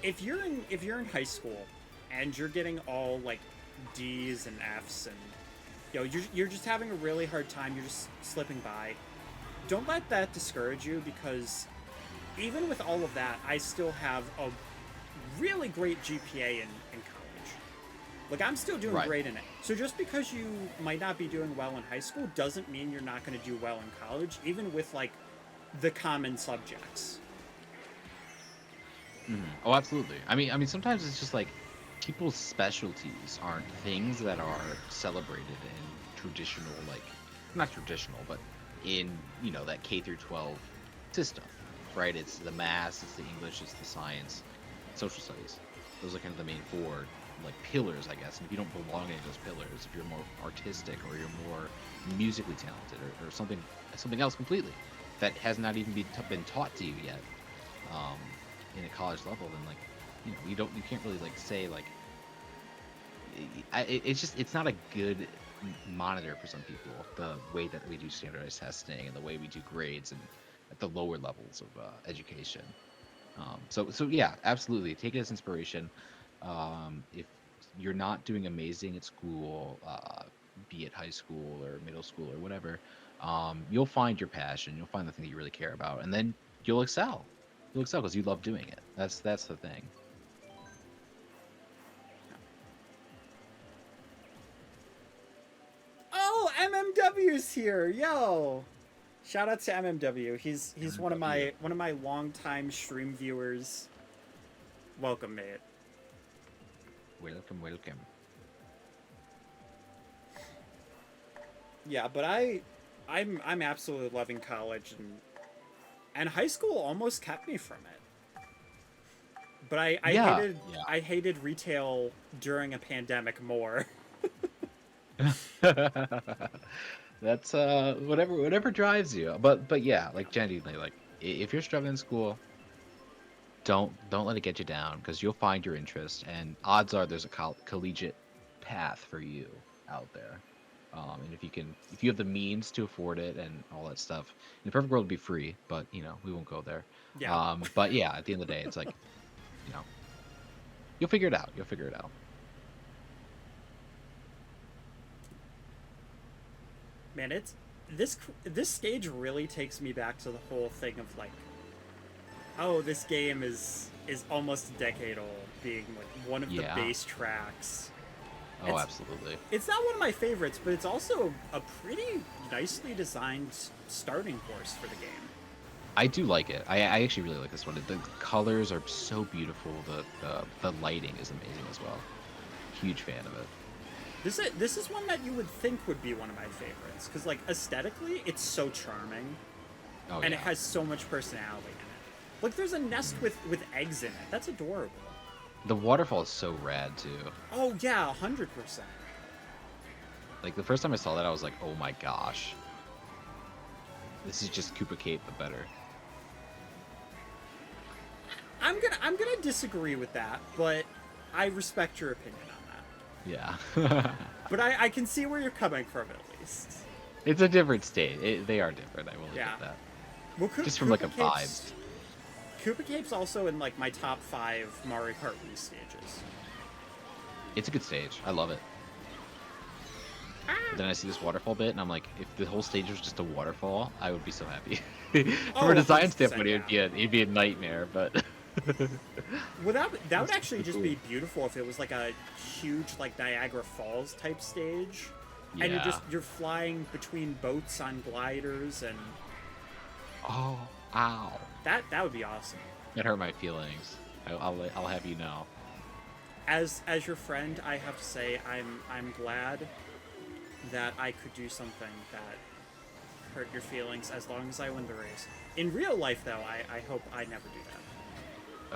If you're in high school and you're getting all like D's and F's and, you know, you're just having a really hard time, you're just slipping by, don't let that discourage you, because even with all of that, I still have a really great GPA in college. Like, I'm still doing great in it. So just because you might not be doing well in high school doesn't mean you're not going to do well in college, even with like the common subjects. Mm-hmm. Oh, absolutely. I mean, sometimes it's just like people's specialties aren't things that are celebrated in traditional, like, not traditional, but in, you know, that K through 12 system, right? It's the math, it's the English, it's the science, social studies. Those are kind of the main four, like, pillars, I guess. And if you don't belong in those pillars, if you're more artistic or you're more musically talented or something else completely that has not even been taught to you yet, in a college level, then, like, you know, you can't really, like, say, like, it's not a good monitor for some people, the way that we do standardized testing and the way we do grades and at the lower levels of education. So yeah, absolutely take it as inspiration. If you're not doing amazing at school, be it high school or middle school or whatever, you'll find your passion, you'll find the thing that you really care about, and then you'll excel. You'll excel because you love doing it. That's the thing. Oh, MMW's here, yo! Shout out to MMW. He's MMW. one of my longtime stream viewers. Welcome, mate. Welcome. Yeah, but I'm absolutely loving college, and high school almost kept me from it. But I hated retail during a pandemic more. That's whatever drives you. But yeah, like, genuinely, like, if you're struggling in school, don't let it get you down, because you'll find your interest, and odds are there's a collegiate path for you out there. And if you have the means to afford it and all that stuff, in the perfect world, it'd be free, but, you know, we won't go there. Yeah. But yeah, at the end of the day, it's like, you know, you'll figure it out. Man, it's this stage really takes me back to the whole thing of, like, oh, this game is almost a decade old, being like one of the base tracks. Oh, absolutely. It's not one of my favorites, but it's also a pretty nicely designed starting course for the game. I do like it. I actually really like this one. The colors are so beautiful. The lighting is amazing as well. Huge fan of it. This is one that you would think would be one of my favorites, because, like, aesthetically, it's so charming. Oh, and it has so much personality in it. Look, there's a nest with eggs in it. That's adorable. The waterfall is so rad, too. Oh, yeah, 100%. Like, the first time I saw that, I was like, oh my gosh. This is just Koopa Cape, but better. I'm gonna disagree with that, but I respect your opinion on that. Yeah. But I can see where you're coming from, at least. It's a different state. They are different, I will admit that. Well, just from, like, a vibe. Koopa Cape's also in, like, my top 5 Mario Kart Wii stages. It's a good stage. I love it. But then I see this waterfall bit, and I'm like, if the whole stage was just a waterfall, I would be so happy. Oh, From a design 100%, standpoint, yeah. it'd be a nightmare, but Well, that would it's actually super just cool. be beautiful if it was like a huge like Niagara Falls type stage, and Yeah. you're flying between boats on gliders, and Oh, ow. that would be awesome. That hurt my feelings. I'll have you know. As your friend, I have to say I'm glad that I could do something that hurt your feelings as long as I win the race. In real life, though, I hope I never do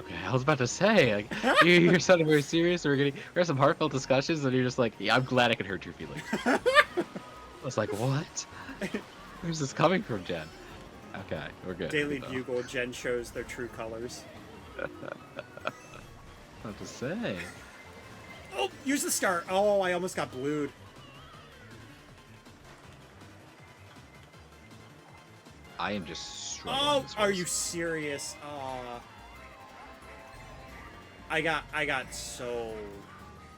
Okay, I was about to say, like, that. you're sounding very serious. We're have some heartfelt discussions, and you're just like, yeah, I'm glad I could hurt your feelings. I was like, what? Where's this coming from, Jen? Okay, we're good. Daily though. Bugle, Jen shows their true colors. What to say? Oh, use the star. Oh, I almost got blued. I am just struggling. Oh, this are race. you serious? Oh, I got so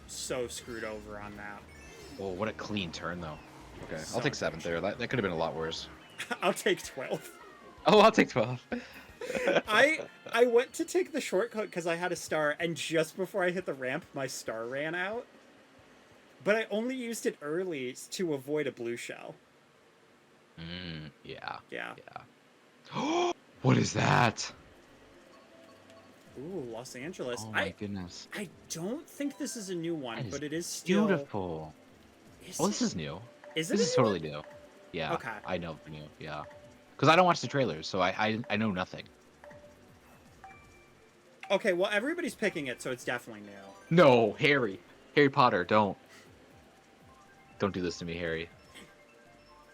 screwed over on that. Oh, what a clean turn, though. Okay, So I'll take 7th there. That could have been a lot worse. I'll take 12. Oh, I'll take 12. I went to take the shortcut because I had a star, and just before I hit the ramp, my star ran out. But I only used it early to avoid a blue shell. Yeah. Yeah. Yeah. What is that? Ooh, Los Angeles. Oh my goodness. I don't think this is a new one, That is but it is still beautiful. Oh, this is new. Is it This a is new totally one? new. Yeah. Okay. I know new. Yeah. Because I don't watch the trailers, so I know nothing. Okay, well everybody's picking it, so it's definitely new. No, Harry. Harry Potter, don't. Don't do this to me, Harry.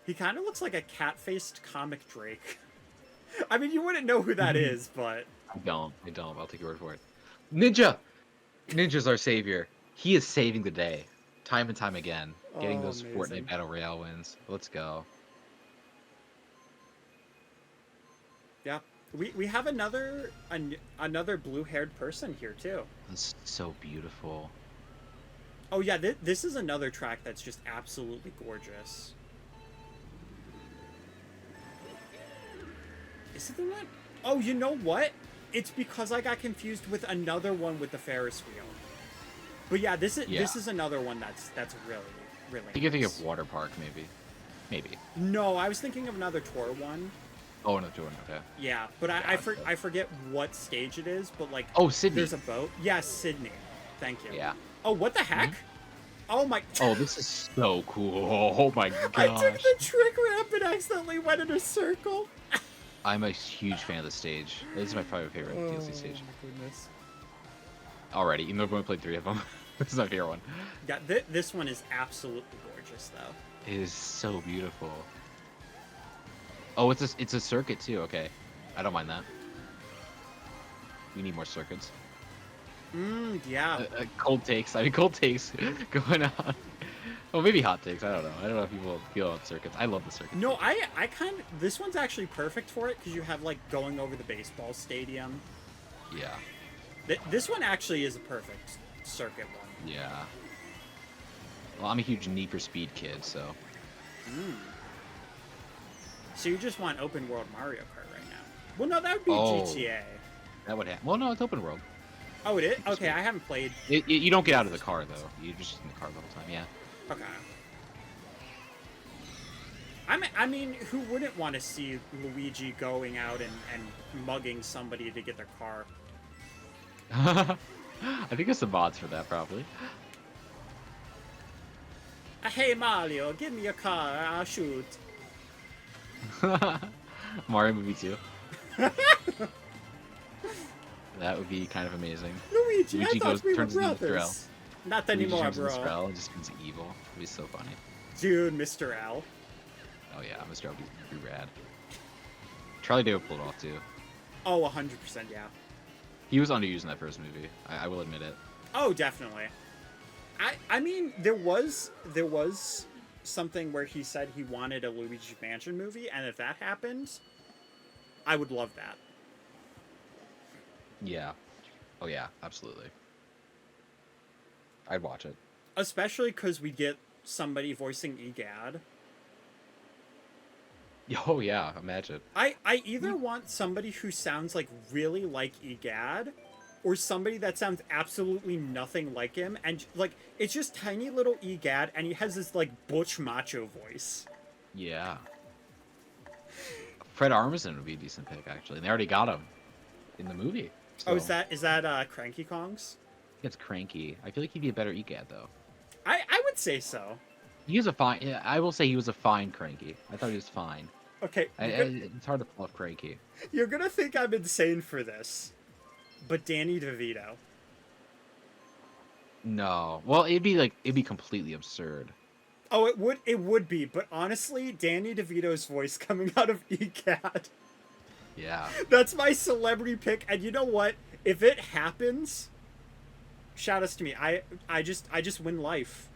He kind of looks like a cat-faced comic Drake. I mean, you wouldn't know who that is, but I don't. I'll take your word for it. Ninja! Ninja's our savior. He is saving the day. Time and time again. Getting Oh, those amazing. Fortnite Battle Royale wins. Let's go. yeah, we have another blue-haired person here too. This is so beautiful. Oh yeah, this is another track that's just absolutely gorgeous. Is it the one? Oh, you know what? It's because I got confused with another one with the Ferris wheel. But yeah, this is another one that's really really. I think you think nice. of Water Park, maybe. Maybe. No, I was thinking of another tour one. Oh, no, Jordan, okay. Yeah, but I forget what stage it is. But like, Oh, Sydney. there's a boat. Yeah, Sydney. Thank you. Yeah. Oh, what the heck? Oh my. Oh, this is so cool. Oh my gosh. I took the trick ramp and accidentally went in a circle. I'm a huge fan of the stage. This is my probably favorite DLC stage. my goodness. Already, even though I've only played 3 of them. This is my favorite one. Yeah, this one is absolutely gorgeous, though. It is so beautiful. Oh, it's a circuit too. Okay, I don't mind that. We need more circuits. Yeah. Cold takes. I mean, cold takes going on. Well, maybe hot takes. I don't know. I don't know if people feel about circuits. I love the circuits. No, I kind of... This one's actually perfect for it, because you have, like, going over the baseball stadium. Yeah. This one actually is a perfect circuit one. Yeah. Well, I'm a huge Need for Speed kid, so. So you just want open world Mario Kart right now? Well, no, that would be Oh. GTA. That would happen. Well, no, it's open world. Oh, it is? for Okay, Speed. I haven't played... You don't get out of the car, though. You're just in the car the whole time, yeah. Okay. I mean, who wouldn't want to see Luigi going out and mugging somebody to get their car? I think there's some mods for that, probably. Hey, Mario, give me your car, I'll shoot. Mario movie 2. That would be kind of amazing. Luigi, I thought we were turns into Mr. L. brothers. Not Luigi anymore, turns into bro. Mr. L and just becomes evil. It'd be so funny. Dude, Mr. L. Oh yeah, Mr. L would be rad. Charlie Day would pull it off too. Oh, 100%, yeah. He was underused in that first movie. I will admit it. Oh, definitely. I mean, there was something where he said he wanted a Luigi Mansion movie, and if that happened, I would love that. Yeah. Oh yeah, absolutely. I'd watch it. Especially because we get somebody voicing Egad. Oh yeah, imagine. I either want somebody who sounds like really like Egad, or somebody that sounds absolutely nothing like him, and like it's just tiny little Egad, and he has this like butch macho voice. Yeah. Fred Armisen would be a decent pick actually. And they already got him in the movie. So. Oh, is that Cranky Kongs? It's Cranky. I feel like he'd be a better Egad though. I would say so. He was a fine. Yeah, I will say he was a fine Cranky. I thought he was fine. Okay, It's hard to pull off Cranky. you're gonna think I'm insane for this, but Danny DeVito. No. Well, it'd be completely absurd. Oh, it would be, but honestly, Danny DeVito's voice coming out of ECAT. Yeah. That's my celebrity pick, and you know what? If it happens, shout us to me. I just win life.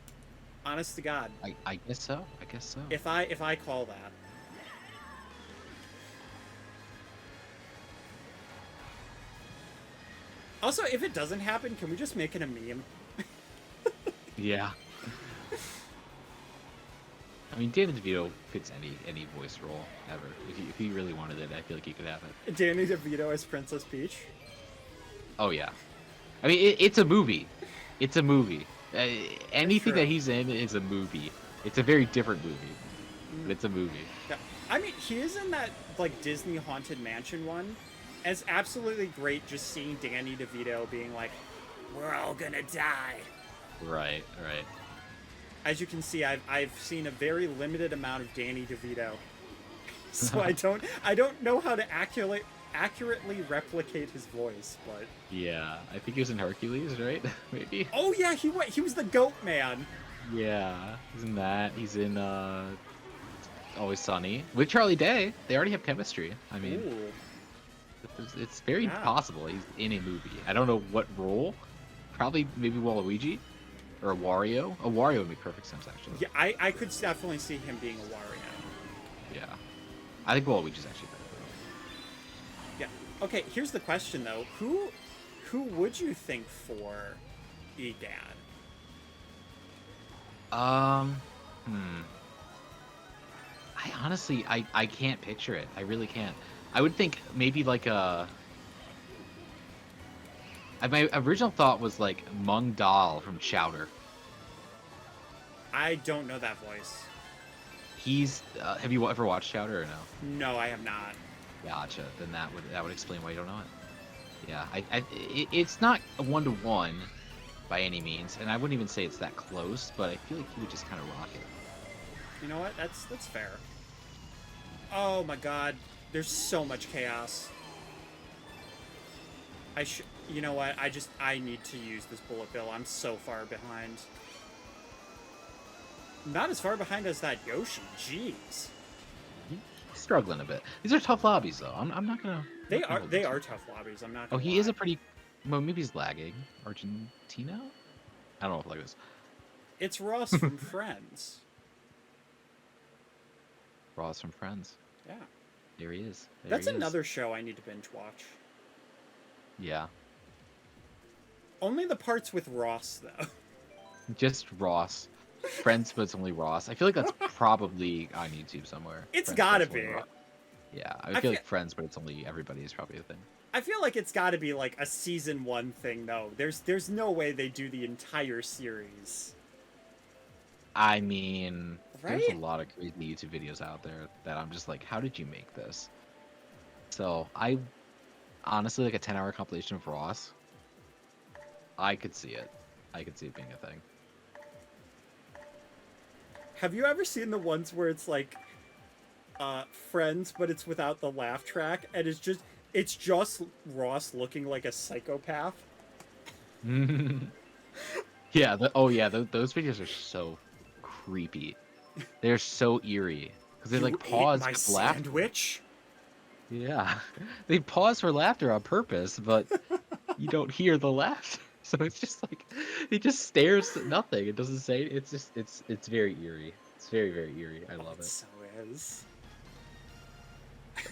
Honest to God. I guess so. I guess so. If I call that. Also, if it doesn't happen, can we just make it a meme? Yeah. I mean, Danny DeVito fits any voice role ever. If he really wanted it, I feel like he could have it. Danny DeVito as Princess Peach. Oh yeah. I mean, it's a movie. It's a movie. Anything that he's in is a movie. It's a very different movie, but it's a movie. Yeah. I mean, he is in that like Disney Haunted Mansion one. And it's absolutely great just seeing Danny DeVito being like, "We're all gonna die." Right. As you can see, I've seen a very limited amount of Danny DeVito, so I don't know how to accurately replicate his voice. But Yeah, I think he was in Hercules, right? Maybe. oh yeah, he was the Goat Man. Yeah, he's in that. He's in Always Sunny with Charlie Day. They already have chemistry. I mean, Ooh. it's very possible he's in a movie. I don't know what role. Probably maybe Waluigi or a Wario. A Wario would make perfect sense actually. Yeah, I could definitely see him being a Wario. Yeah. I think Waluigi's actually better. Yeah. Okay, here's the question though. Who would you think for EGAD? I honestly, I can't picture it. I really can't. I would think maybe like a... My original thought was like Mung Dal from Chowder. I don't know that voice. He's... have you ever watched Chowder or no? No, I have not. Gotcha. Then that would explain why you don't know it. Yeah, it's not a 1-to-1 by any means, and I wouldn't even say it's that close, but I feel like he would just kind of rock it. You know what? That's fair. Oh my god. There's so much chaos. You know what? I need to use this bullet bill. I'm so far behind. Not as far behind as that Yoshi. Jeez. Struggling a bit. These are tough lobbies, though. I'm not gonna. They are tough lobbies. I'm not. Oh, Gonna he lie. is a pretty. Well, maybe he's lagging. Argentina? I don't know if like this. It's Ross from Friends. Ross from Friends. Yeah. There he is. That's another show I need to binge watch. Yeah. Only the parts with Ross, though. Just Ross. Friends, but it's only Ross. I feel like that's probably on YouTube somewhere. It's Friends, gotta but it's only be. Ross. Yeah, I feel like Friends, but it's only everybody is probably a thing. I feel like it's gotta be like a season 1 thing, though. There's no way they do the entire series. I mean, Right? there's a lot of crazy YouTube videos out there that I'm just like, how did you make this? So I honestly like a 10-hour compilation of Ross. I could see it. I could see it being a thing. Have you ever seen the ones where it's like Friends, but it's without the laugh track, and it's just Ross looking like a psychopath? Yeah. Those videos are so creepy. They're so eerie because they like pause my for laughter. sandwich. Yeah, they pause for laughter on purpose, but you don't hear the laughter. So it's just like it just stares at nothing. It doesn't say. It's just it's very eerie. It's very very eerie. I love it. So is. I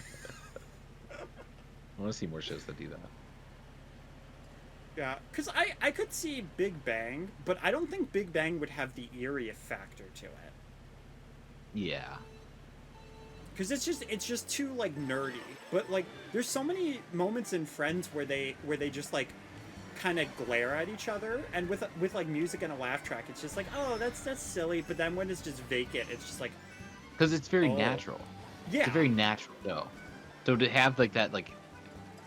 want to see more shows that do that. Yeah, because I could see Big Bang, but I don't think Big Bang would have the eerie factor to it. Yeah. Because it's just too like nerdy. But like, there's so many moments in Friends where they just like kind of glare at each other, and with like music and a laugh track, it's just like, oh, that's silly. But then when it's just vacant, it's just like, Because it's very oh. natural. Yeah. It's a very natural show. So to have like that like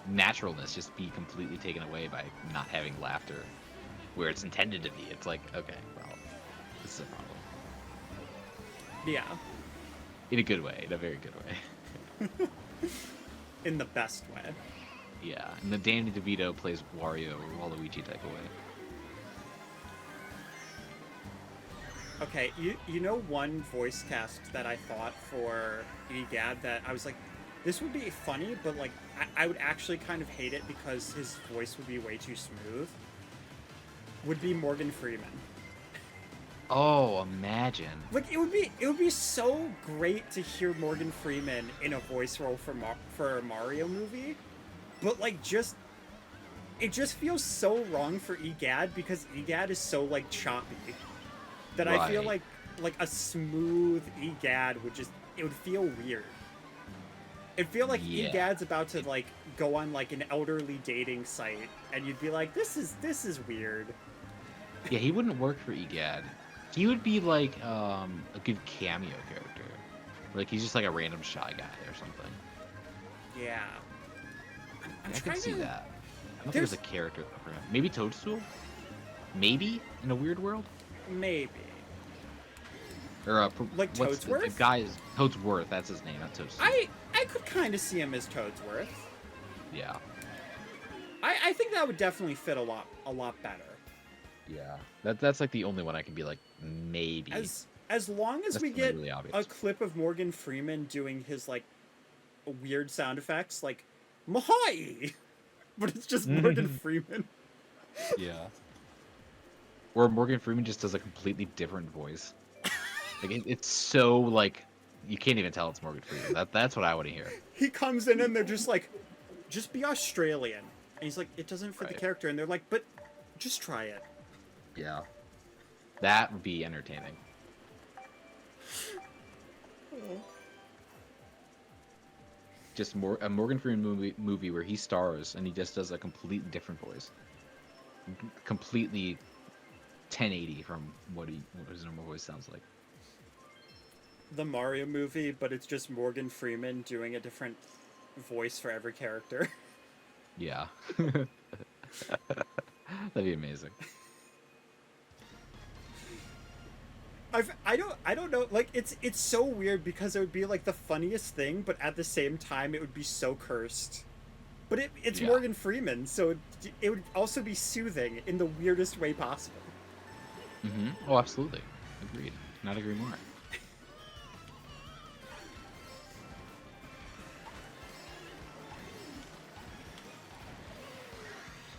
naturalness just be completely taken away by not having laughter where it's intended to be, it's like, okay, well, this is a problem. Yeah. In a good way, in a very good way. In the best way. Yeah, and the Danny DeVito plays Wario or Waluigi type of way. Okay, you know one voice cast that I thought for Egad that I was like, this would be funny, but like I would actually kind of hate it because his voice would be way too smooth. Would be Morgan Freeman. Oh, imagine. Like it would be so great to hear Morgan Freeman in a voice role for a Mario movie, but like it just feels so wrong for Egad because Egad is so like choppy that I feel like a smooth Egad would feel weird. It'd feel like Egad's about to like go on like an elderly dating site, and you'd be like, this is weird. Yeah, he wouldn't work for Egad. He would be like a good cameo character. Like he's just like a random shy guy or something. Yeah. I'm I trying can see to... that. I don't think there's a character for him. Maybe Toadstool? Maybe in a weird world? Maybe. Or like Toadsworth? The guy is Toadsworth. That's his name, not Toadstool. I could kind of see him as Toadsworth. Yeah. I think that would definitely fit a lot better. Yeah. That's like the only one I can be like maybe. As long as we get really a clip of Morgan Freeman doing his like weird sound effects, like Mahai, but it's just Morgan Freeman. Yeah. Or Morgan Freeman just does a completely different voice. Like it's so like you can't even tell it's Morgan Freeman. That's what I want to hear. He comes in and they're just like, just be Australian, and he's like, it doesn't fit the character, and they're like, but just try it. Yeah. That would be entertaining. Just a Morgan Freeman movie where he stars and he just does a completely different voice. Completely 1080 from what his normal voice sounds like. The Mario movie, but it's just Morgan Freeman doing a different voice for every character. Yeah. That'd be amazing. I don't know, like it's so weird because it would be like the funniest thing, but at the same time it would be so cursed. But it's Morgan Freeman, so it would also be soothing in the weirdest way possible. Mm-hmm. Oh, absolutely. Agreed. Not agree more.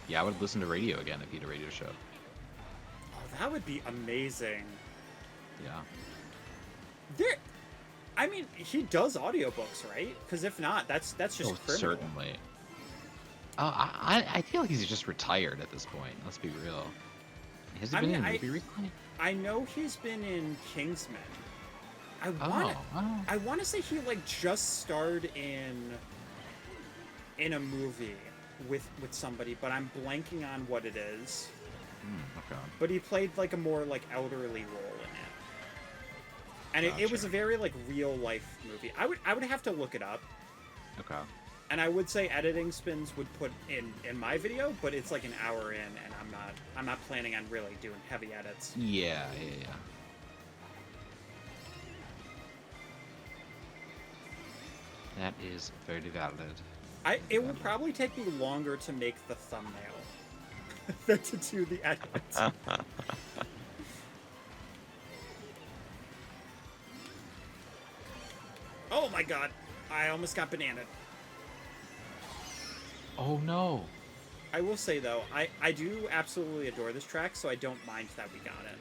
Yeah, I would listen to radio again if he had a radio show. Oh, that would be amazing. Yeah. I mean, he does audiobooks, right? Because if not, that's just criminal. Certainly. I feel like he's just retired at this point. Let's be real. Has he been in a movie recently? I know he's been in Kingsman. I want to say he like just starred in a movie with somebody, but I'm blanking on what it is. Okay. But he played like a more like elderly role in it, and it was a very like real life movie. I would have to look it up. Okay. And I would say editing spins would put in my video, but it's like an hour in, and I'm not planning on really doing heavy edits. Yeah. That is very valid. It would probably take me longer to make the thumbnail than to do the edits. Oh my god, I almost got bananaed. Oh no. I will say though, I do absolutely adore this track, so I don't mind that we got it.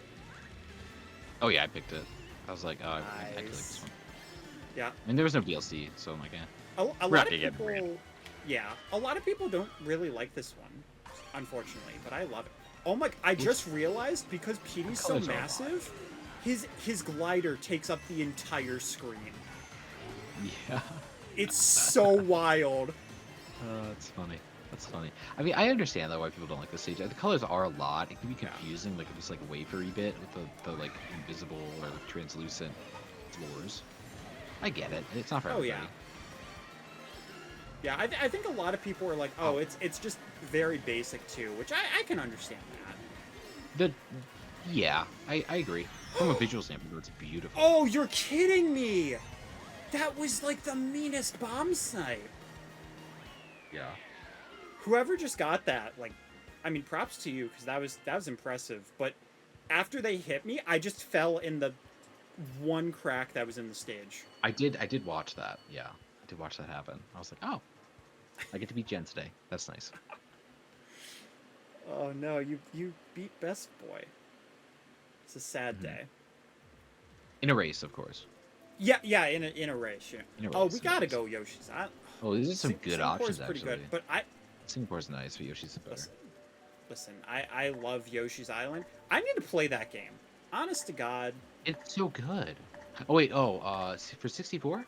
Oh yeah, I picked it. I was like, oh, I do like this one. Yeah. I mean, there was no DLC, so I'm like, a lot of people, a lot of people don't really like this one. unfortunately, but I love it. Oh my! I just realized because Petey's so massive, his glider takes up the entire screen. Yeah. It's so wild. That's funny. That's funny. I mean, I understand though why people don't like the stage. The colors are a lot. It can be confusing, like just like a wafery bit with the like invisible or like, translucent floors. I get it. It's not for everybody. Yeah, I think a lot of people are like, oh, it's just very basic too, which I can understand that. Yeah, I agree. From a visual standpoint, it's beautiful. Oh, you're kidding me! That was like the meanest bomb snipe. Yeah. Whoever just got that, like, I mean, props to you, because that was impressive. But after they hit me, I just fell in the one crack that was in the stage. I did watch that. Yeah, I did watch that happen. I was like, oh, I get to beat Jen today. That's nice. Oh no, you beat Best Boy. It's a sad day. In a race, of course. Yeah, in a race. Yeah. Oh, we gotta go Yoshi's Island. Oh, these are some good options pretty actually. Good, but Singapore's nice, but Yoshi's better. Listen, I love Yoshi's Island. I need to play that game. Honest to God. It's so good. Oh wait, for 64?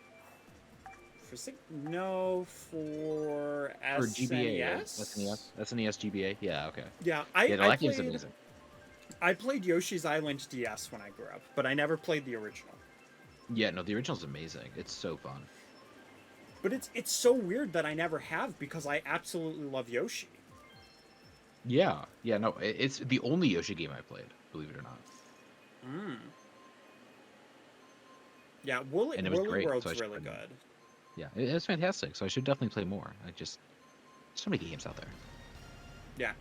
No, for SNES. For GBA, SNES GBA. Yeah, okay. Yeah, that game's amazing. I played Yoshi's Island DS when I grew up, but I never played the original. Yeah, no, the original's amazing. It's so fun. But it's so weird that I never have because I absolutely love Yoshi. Yeah, no, it's the only Yoshi game I played, believe it or not. Yeah, Woolly World's so really good. Yeah, it's fantastic. So I should definitely play more. So many games out there. Yeah,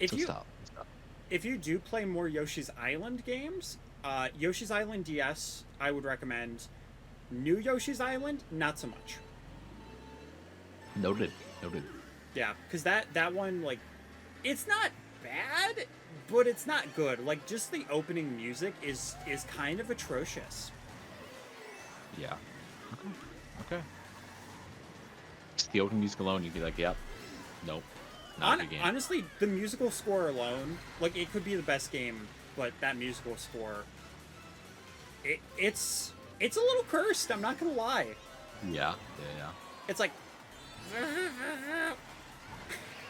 if you do play more Yoshi's Island games, Yoshi's Island DS, I would recommend. New Yoshi's Island, not so much. Noted. Yeah, because that one, like, it's not bad, but it's not good. Like, just the opening music is kind of atrocious. Yeah. Okay. Just the opening music alone, you'd be like, yep. Nope. Not a good game. Honestly, the musical score alone, like, it could be the best game, but that musical score, it's a little cursed, I'm not gonna lie. Yeah. It's like...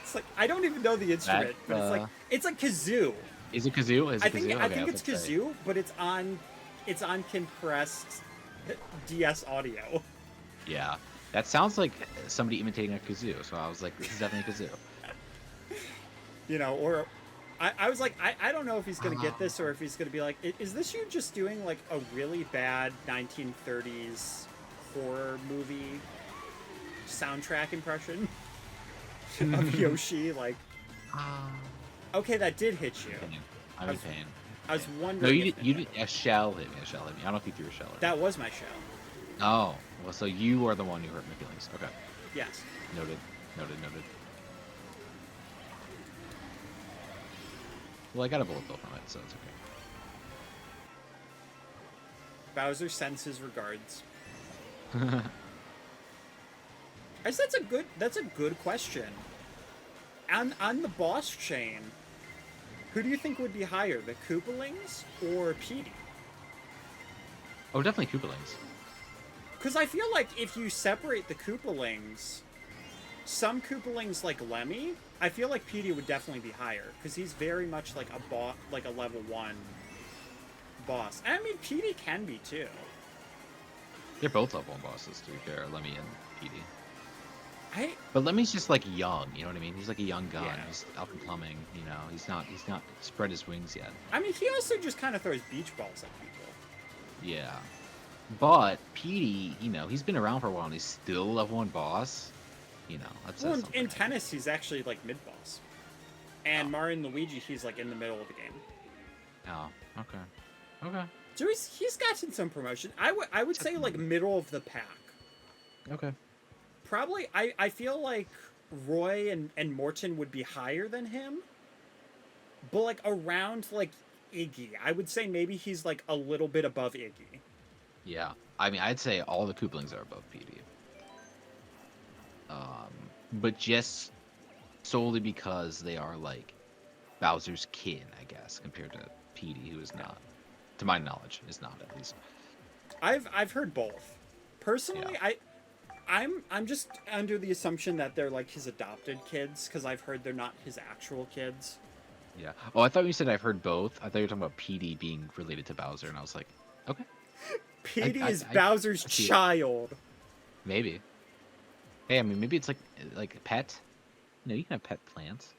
It's like, I don't even know the instrument, but it's like kazoo. Is it kazoo? I think it's kazoo, but it's on compressed DS audio. Yeah. That sounds like somebody imitating a kazoo, so I was like, this is definitely a kazoo. You know, or I was like, I don't know if he's going to get this or if he's going to be like, is this you just doing like a really bad 1930s horror movie soundtrack impression of Yoshi? Like, okay, that did hit you. I'm in pain. I was wondering. No, you did. A shell hit me. I don't know if you threw a shell. That was my shell. Oh, well, so you are the one who hurt my feelings. Okay. Yes. Noted. Well, I got a bullet bill from it, so it's okay. Bowser sends his regards. That's a good question. On the boss chain, who do you think would be higher, the Koopalings or Petey? Oh, definitely Koopalings. Because I feel like if you separate the Koopalings, some Koopalings like Lemmy, I feel like Petey would definitely be higher because he's very much like a level 1 boss. I mean, Petey can be too. They're both level 1 bosses, to be fair, Lemmy and Petey. But Lemmy's just like young, you know what I mean? He's like a young gun. Yeah. He's up and coming, you know. He's not spread his wings yet. I mean, he also just kind of throws beach balls at people. Yeah. But Petey, you know, he's been around for a while and he's still a level 1 boss. You know, that's in tennis, he's actually like mid boss. And Mario and Luigi, he's like in the middle of the game. Oh, okay. So he's gotten some promotion. I would say like middle of the pack. Okay. Probably, I feel like Roy and Morton would be higher than him. But like around like Iggy, I would say maybe he's like a little bit above Iggy. Yeah, I mean, I'd say all the Koopalings are above Petey. But just solely because they are like Bowser's kin, I guess, compared to Petey, who is not, to my knowledge, is not at least. I've heard both. Personally, Yeah. I'm just under the assumption that they're like his adopted kids because I've heard they're not his actual kids. Yeah. Oh, I thought you said I've heard both. I thought you were talking about Petey being related to Bowser, and I was like, okay. Petey is I Bowser's see it. child. Maybe. Hey, I mean, maybe it's like a pet. You can have pet plants.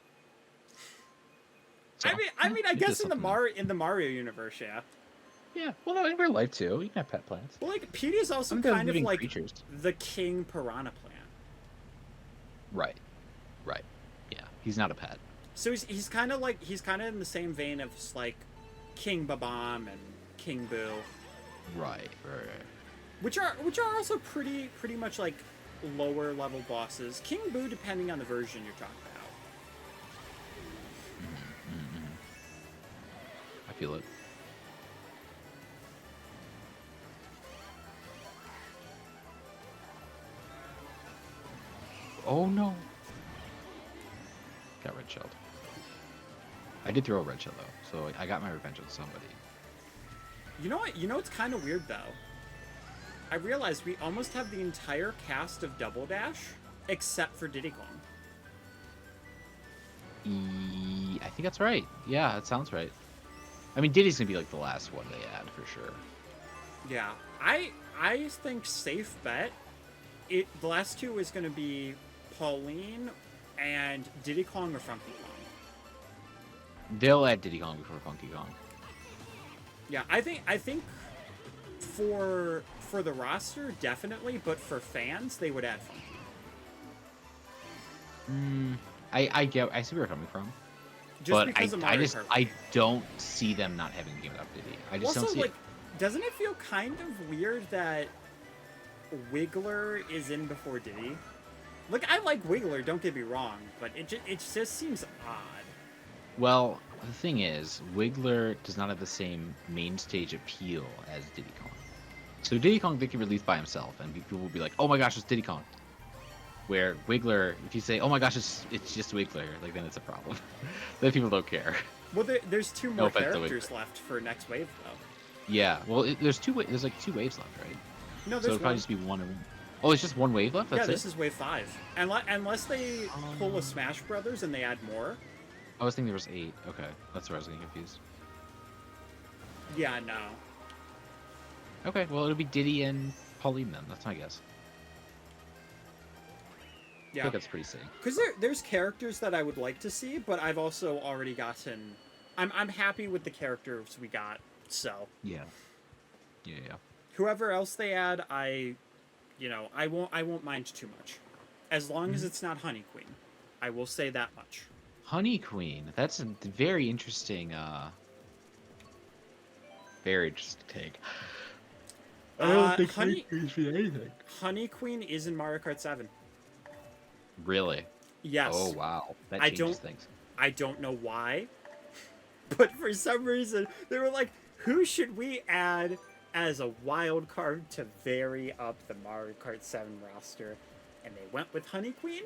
So, I mean, I maybe guess there's in the something Mario universe, yeah. Yeah. Well, no, in real life too. You can have pet plants. Well, like Petey is also Some of them kind of living like creatures. the king piranha plant. Right. Right. Yeah. He's not a pet. So he's kind of in the same vein of just like King Babam and King Boo, Right. which are also pretty much like lower level bosses. King Boo, depending on the version you're talking about. I feel it. Oh no. Got red shelled. I did throw a red shell though, so I got my revenge on somebody. You know what? You know what's kind of weird though. I realized we almost have the entire cast of Double Dash except for Diddy Kong. I think that's right. Yeah, that sounds right. I mean, Diddy's gonna be like the last one they add for sure. Yeah, I think safe bet. The last two is gonna be Pauline and Diddy Kong or Funky Kong. They'll add Diddy Kong before Funky Kong. Yeah, I think for the roster definitely, but for fans they would add Funky. I see where you're coming from. Just but because of Mario Kart. I don't see them not having Game Up Diddy. I just Also, don't see like, it. doesn't it feel kind of weird that Wiggler is in before Diddy? Like, I like Wiggler, don't get me wrong, but it just seems odd. Well, the thing is, Wiggler does not have the same main stage appeal as Diddy Kong. So Diddy Kong they can release by himself, and people will be like, "Oh my gosh, it's Diddy Kong." Where Wiggler, if you say, "Oh my gosh, it's just Wiggler," like then it's a problem. Then people don't care. Well, there's two No more offense to characters Wiggler. left for next wave, though. Yeah, well, there's like 2 waves left, right? No, So there's it'll probably one. just be one. Oh, it's just one wave left. Yeah, That's this it. is wave 5. Unless they pull a Smash Brothers and they add more. I was thinking there was 8. Okay, that's where I was getting confused. Yeah, no. Okay, well, it'll be Diddy and Pauline then. That's my guess. I Yeah. think that's pretty safe. Because there's characters that I would like to see, but I've also already gotten... I'm happy with the characters we got, so... Yeah. Yeah. Whoever else they add, I won't mind too much. As long as it's not Honey Queen. I will say that much. Honey Queen. That's a very interesting take. I don't think Honey Queen should be anything. Honey Queen is in Mario Kart 7. Really? Yes. Oh wow. That I changes things. I don't know why, but for some reason they were like, who should we add as a wild card to vary up the Mario Kart 7 roster? And they went with Honey Queen,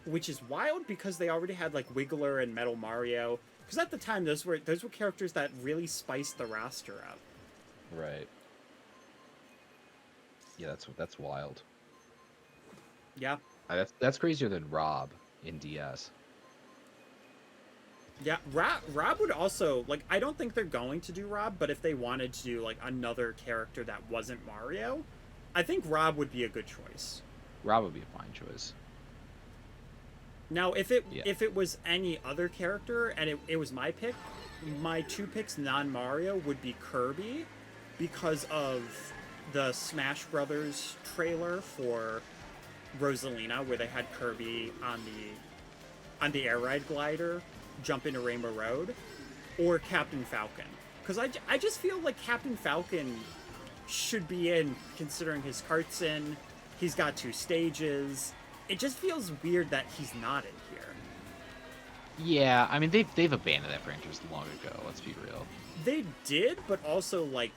which is wild because they already had like Wiggler and Metal Mario. Because at the time those were characters that really spiced the roster up. Right. Yeah, that's wild. Yeah. That's crazier than Rob in DS. Yeah, Rob would also, like, I don't think they're going to do Rob, but if they wanted to do, like, another character that wasn't Mario, I think Rob would be a good choice. Rob would be a fine choice. Now, if it was any other character, and it was my pick, my 2 picks non-Mario would be Kirby, because of the Smash Brothers trailer for Rosalina, where they had Kirby on the air ride glider jump into Rainbow Road, or Captain Falcon, because I just feel like Captain Falcon should be in, considering his kart's in, he's got 2 stages. It just feels weird that he's not in here. Yeah, I mean they've abandoned that franchise long ago. Let's be real. They did, but also like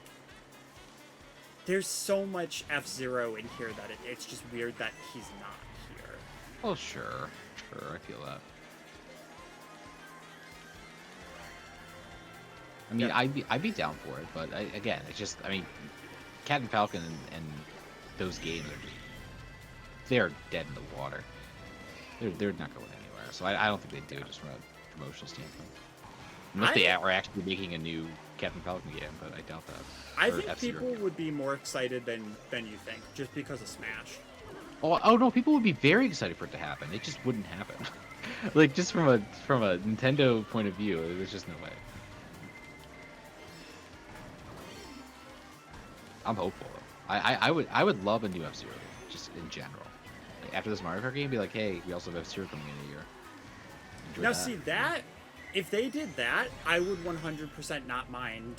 there's so much F-Zero in here that it's just weird that he's not here. Oh sure, I feel that. I mean, Yeah. I'd be down for it, but again, it's just, I mean, Cat and Falcon and those games are just, they're dead in the water. They're not going anywhere. So I don't think they do it just from a promotional standpoint. Unless they are actually making a new Captain Falcon game, but I doubt that. I Or think F-Zero people game. would be more excited than you think, just because of Smash. Oh no, people would be very excited for it to happen. It just wouldn't happen. Like just from a Nintendo point of view, there's just no way. I'm hopeful though. I would love a new F-Zero game, just in general. Like, after this Mario Kart game, be like, hey, we also have F-Zero coming in a year. Enjoy Now, that. see that if they did that, I would 100% not mind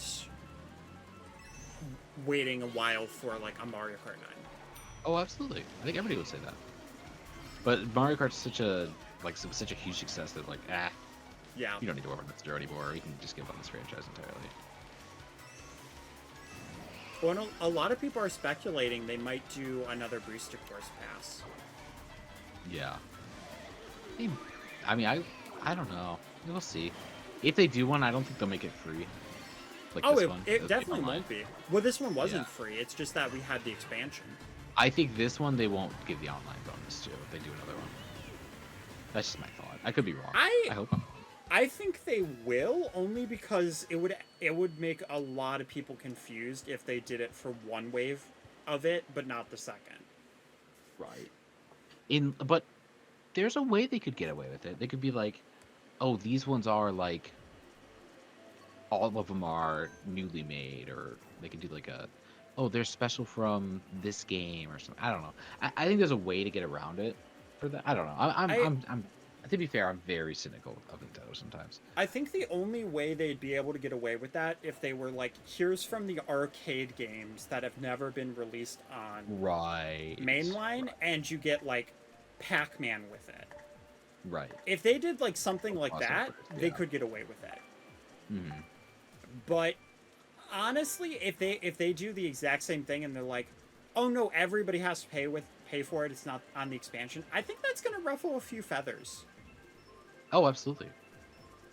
waiting a while for like a Mario Kart 9. Oh, absolutely. I think everybody would say that. But Mario Kart's such a such a huge success that like, Yeah. you don't need to work on F-Zero anymore. You can just give up on this franchise entirely. Well, a lot of people are speculating they might do another Booster Course pass. Yeah. I mean, I don't know. We'll see. If they do one, I don't think they'll make it free. Like Oh, this one. it definitely online. won't be. Well, this one wasn't Yeah. free. It's just that we had the expansion. I think this one they won't give the online bonus to if they do another one. That's just my thought. I could be wrong. I hope I'm wrong. I think they will, only because it would make a lot of people confused if they did it for one wave of it, but not the second. Right. But there's a way they could get away with it. They could be like, oh, these ones are like all of them are newly made, or they could do like oh, they're special from this game or something. I don't know. I think there's a way to get around it for that. I don't know. I'm to be fair, I'm very cynical of Nintendo sometimes. I think the only way they'd be able to get away with that if they were like, here's from the arcade games that have never been released on Right. mainline, and you get like Pac-Man with it. Right. If they did like something like Awesome. that, they Yeah. could get away with it. Hmm. But honestly, if they do the exact same thing and they're like, oh no, everybody has to pay for it, it's not on the expansion, I think that's gonna ruffle a few feathers. Oh, absolutely.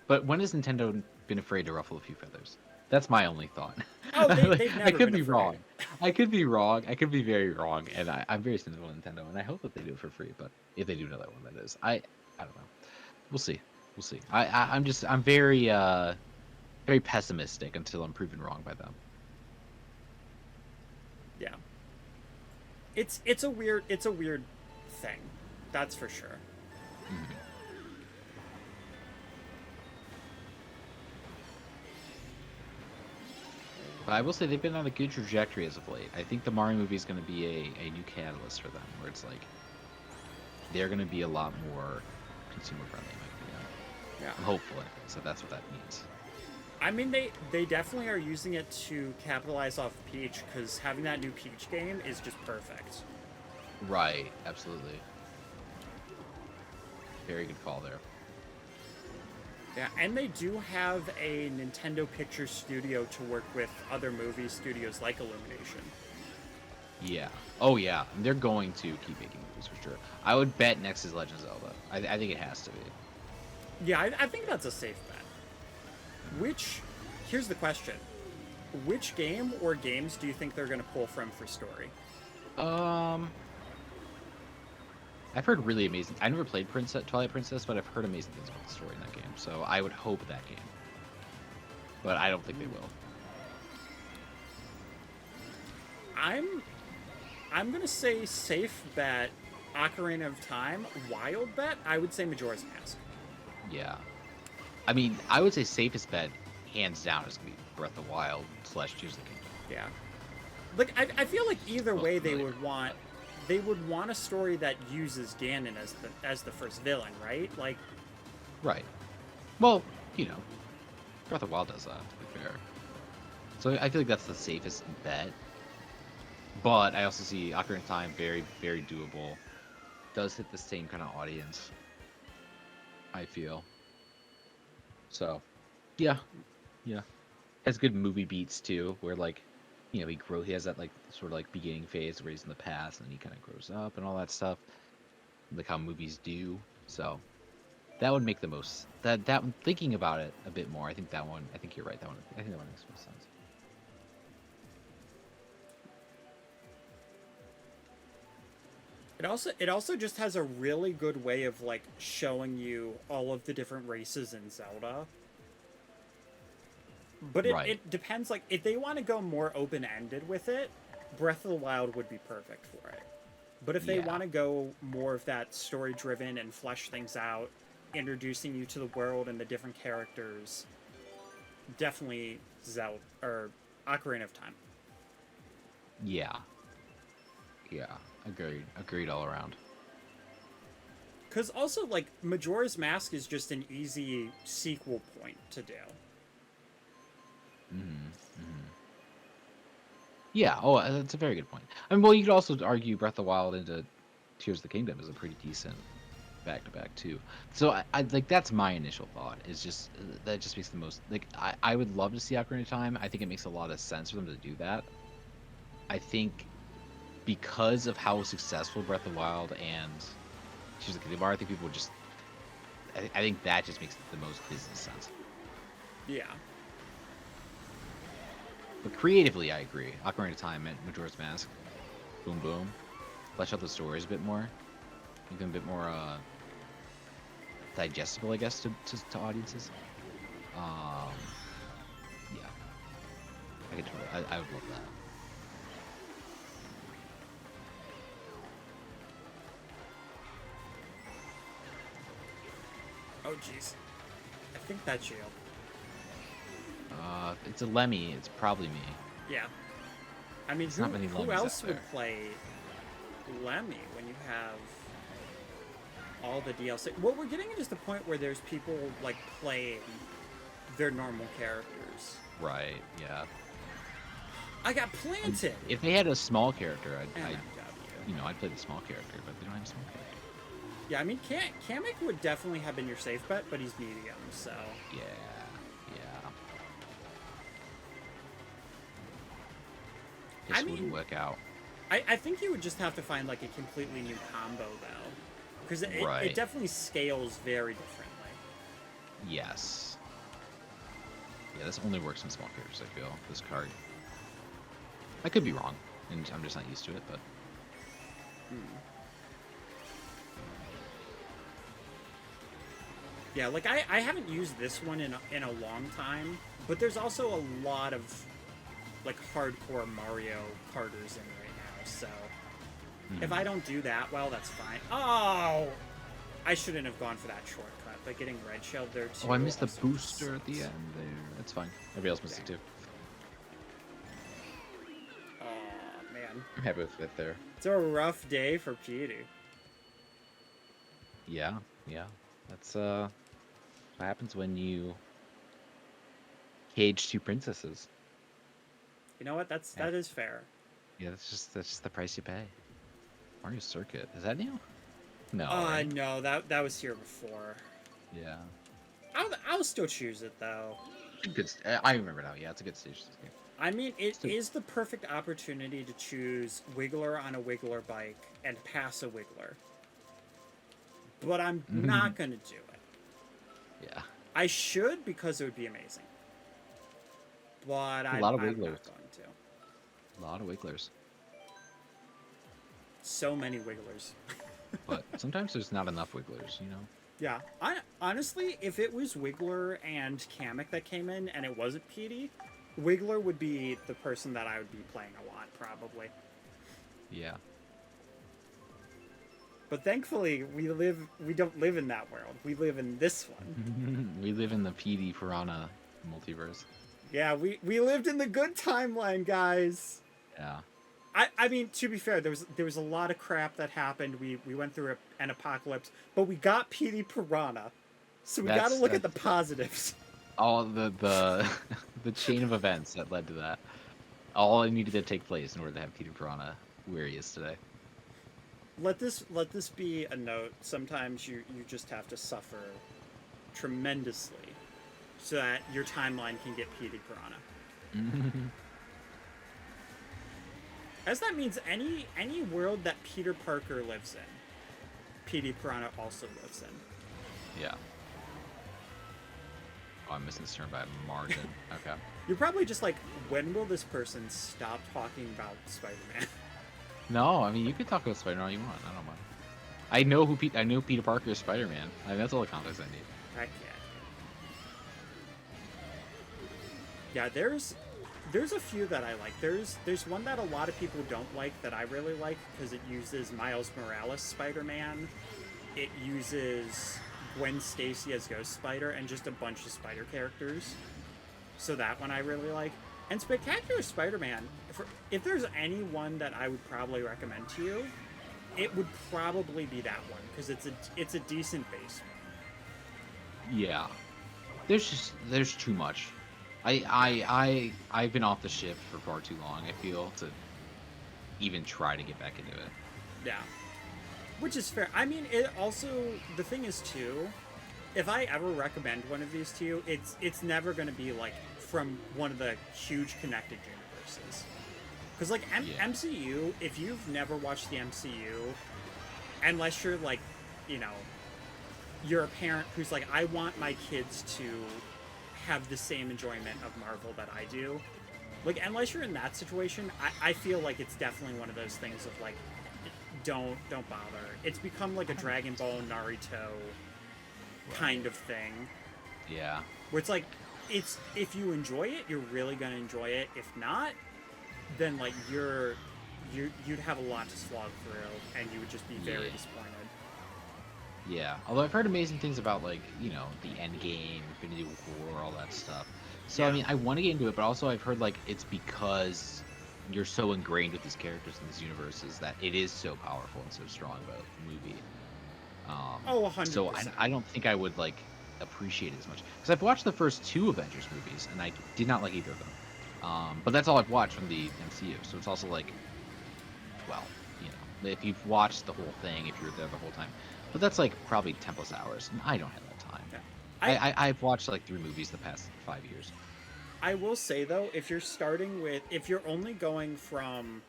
But when has Nintendo been afraid to ruffle a few feathers? That's my only thought. Oh, they've never I could been be afraid. wrong. I could be wrong. I could be very wrong, and I'm very cynical of Nintendo, and I hope that they do it for free. But if they do another one, that is, I don't know. We'll see. We'll see. I'm very very pessimistic until I'm proven wrong by them. Yeah. It's a weird thing. That's for sure. Mhm. But I will say they've been on a good trajectory as of late. I think the Mario movie is going to be a new catalyst for them, where it's like they're going to be a lot more consumer friendly. In my opinion. Yeah. I'm hopeful, so that's what that means. I mean, they definitely are using it to capitalize off Peach, because having that new Peach game is just perfect. Right, absolutely. Very good call there. Yeah, and they do have a Nintendo Picture Studio to work with other movie studios like Illumination. Yeah. Oh yeah, they're going to keep making movies for sure. I would bet next is Legend of Zelda. I think it has to be. Yeah, I think that's a safe bet. Here's the question. Which game or games do you think they're going to pull from for story? I've heard really amazing. I never played Twilight Princess, but I've heard amazing things about the story in that game. So I would hope that game, but I don't think they will. I'm gonna say safe bet, Ocarina of Time. Wild bet, I would say Majora's Mask. Yeah. I mean, I would say safest bet, hands down, is gonna be Breath of the Wild / Tears of the Kingdom. Yeah. Like I feel like either Well, way they familiar. would want a story that uses Ganon as the first villain, right? Like, Right. Well, Breath of the Wild does that, to be fair. So I feel like that's the safest bet. But I also see Ocarina of Time very, very doable. Does hit the same kind of audience, I feel. So, yeah. Has good movie beats too, where like, he has that like sort of like beginning phase where he's in the past and he kind of grows up and all that stuff, like how movies do. So, That would make the most. That thinking about it a bit more, I think that one. I think you're right. That one. I think that one makes most sense. It also just has a really good way of like showing you all of the different races in Zelda. But it depends, like, if they want to go more open-ended with it, Breath of the Wild would be perfect for it. But if they want to go more of that story-driven and flesh things out, introducing you to the world and the different characters, definitely Zelda, or Ocarina of Time. Yeah. Yeah. Agreed all around. Because also, like, Majora's Mask is just an easy sequel point to do. Yeah, oh, that's a very good point. I mean, well, you could also argue Breath of the Wild into Tears of the Kingdom is a pretty decent back-to-back, too. So, I like, that's my initial thought, is just, that just makes the most, like, I would love to see Ocarina of Time. I think it makes a lot of sense for them to do that. I think because of how successful Breath of the Wild and Tears of the Kingdom are, I think people would just, I think that just makes the most business sense. Yeah. But creatively, I agree. Ocarina of Time and Majora's Mask. Boom, boom. Flesh out the stories a bit more. Make them a bit more digestible, I guess, to audiences. Yeah. I would love that. Oh, jeez. I think that's you. It's a Lemmy. It's probably me. Yeah. I mean, who else would play Lemmy when you have all the DLC? Well, we're getting to the point where there's people, like, playing their normal characters. Right, yeah. I got planted! If they had a small character, I'd play the small character, but they don't have a small character. Yeah, I mean, Kamek would definitely have been your safe bet, but he's medium, so... Yeah. This wouldn't work out. I think you would just have to find, like, a completely new combo, though. Because it definitely scales very differently. Yes. Yeah, this only works in small characters, I feel, this card. I could be wrong, and I'm just not used to it, but... Yeah, like, I haven't used this one in a long time, but there's also a lot of, like, hardcore Mario Karters in right now, so... If I don't do that well, that's fine. Oh! I shouldn't have gone for that shortcut, but getting red shelled there, too... Oh, I missed the booster at the end there. That's fine. Everybody else missed it, too. Oh, man. I'm happy with it there. It's a rough day for Petey. Yeah. That's, what happens when you cage two princesses. You know what? That is fair. Yeah, that's just the price you pay. Mario Circuit, is that new? No. No, that was here before. Yeah. I'll still choose it though. Good. I remember now. Yeah, it's a good stage. I mean, it is the perfect opportunity to choose Wiggler on a Wiggler bike and pass a Wiggler. But I'm not gonna do it. Yeah. I should because it would be amazing. But I'm not going to. A lot of Wigglers. So many Wigglers. But sometimes there's not enough Wigglers, you know? Yeah. Honestly, if it was Wiggler and Kamek that came in and it wasn't Petey, Wiggler would be the person that I would be playing a lot, probably. Yeah. But thankfully, we don't live in that world. We live in this one. We live in the Petey Piranha multiverse. Yeah, we lived in the good timeline, guys. Yeah. I mean, to be fair, there was a lot of crap that happened. We went through an apocalypse, but we got Petey Piranha, so we got to look at the positives. All the chain of events that led to that. All needed to take place in order to have Petey Piranha where he is today. Let this be a note. Sometimes you just have to suffer tremendously so that your timeline can get Petey Piranha. As that means any world that Peter Parker lives in, Petey Piranha also lives in. Yeah. Oh, I'm missing this turn by a margin. Okay. You're probably just like, when will this person stop talking about Spider-Man? No, I mean you can talk about Spider-Man all you want. I don't mind. I know Peter Parker is Spider-Man. I mean, that's all the context I need. Heck yeah. Yeah, there's a few that I like. There's one that a lot of people don't like that I really like because it uses Miles Morales Spider-Man. It uses Gwen Stacy as Ghost Spider and just a bunch of Spider characters. So that one I really like. And Spectacular Spider-Man, if there's any one that I would probably recommend to you, it would probably be that one because it's a decent base one. Yeah. There's too much. I've been off the ship for far too long, I feel, to even try to get back into it. Yeah. Which is fair. I mean, it also, the thing is too, if I ever recommend one of these to you, it's never going to be like from one of the huge connected universes. Because like MCU, if you've never watched the MCU, unless you're like, you know, you're a parent who's like, I want my kids to have the same enjoyment of Marvel that I do. Like, unless you're in that situation, I feel like it's definitely one of those things of like, don't bother. It's become like a Dragon Ball Naruto kind of thing. Yeah. Where it's like, if you enjoy it, you're really gonna enjoy it. If not, then like you'd have a lot to slog through, and you would just be very disappointed. Yeah. Although I've heard amazing things about like, you know, the Endgame, Infinity War, all that stuff. So I mean, I want to get into it, but also I've heard like it's because you're so ingrained with these characters in these universes that it is so powerful and so strong about the movie. 100%. So I don't think I would like appreciate it as much because I've watched the first two Avengers movies and I did not like either of them. But that's all I've watched from the MCU. So it's also like, well, you know, if you've watched the whole thing, if you're there the whole time, but that's like probably 10 plus hours, and I don't have that time. Yeah. I've watched like 3 movies the past 5 years. I will say though, if you're only going from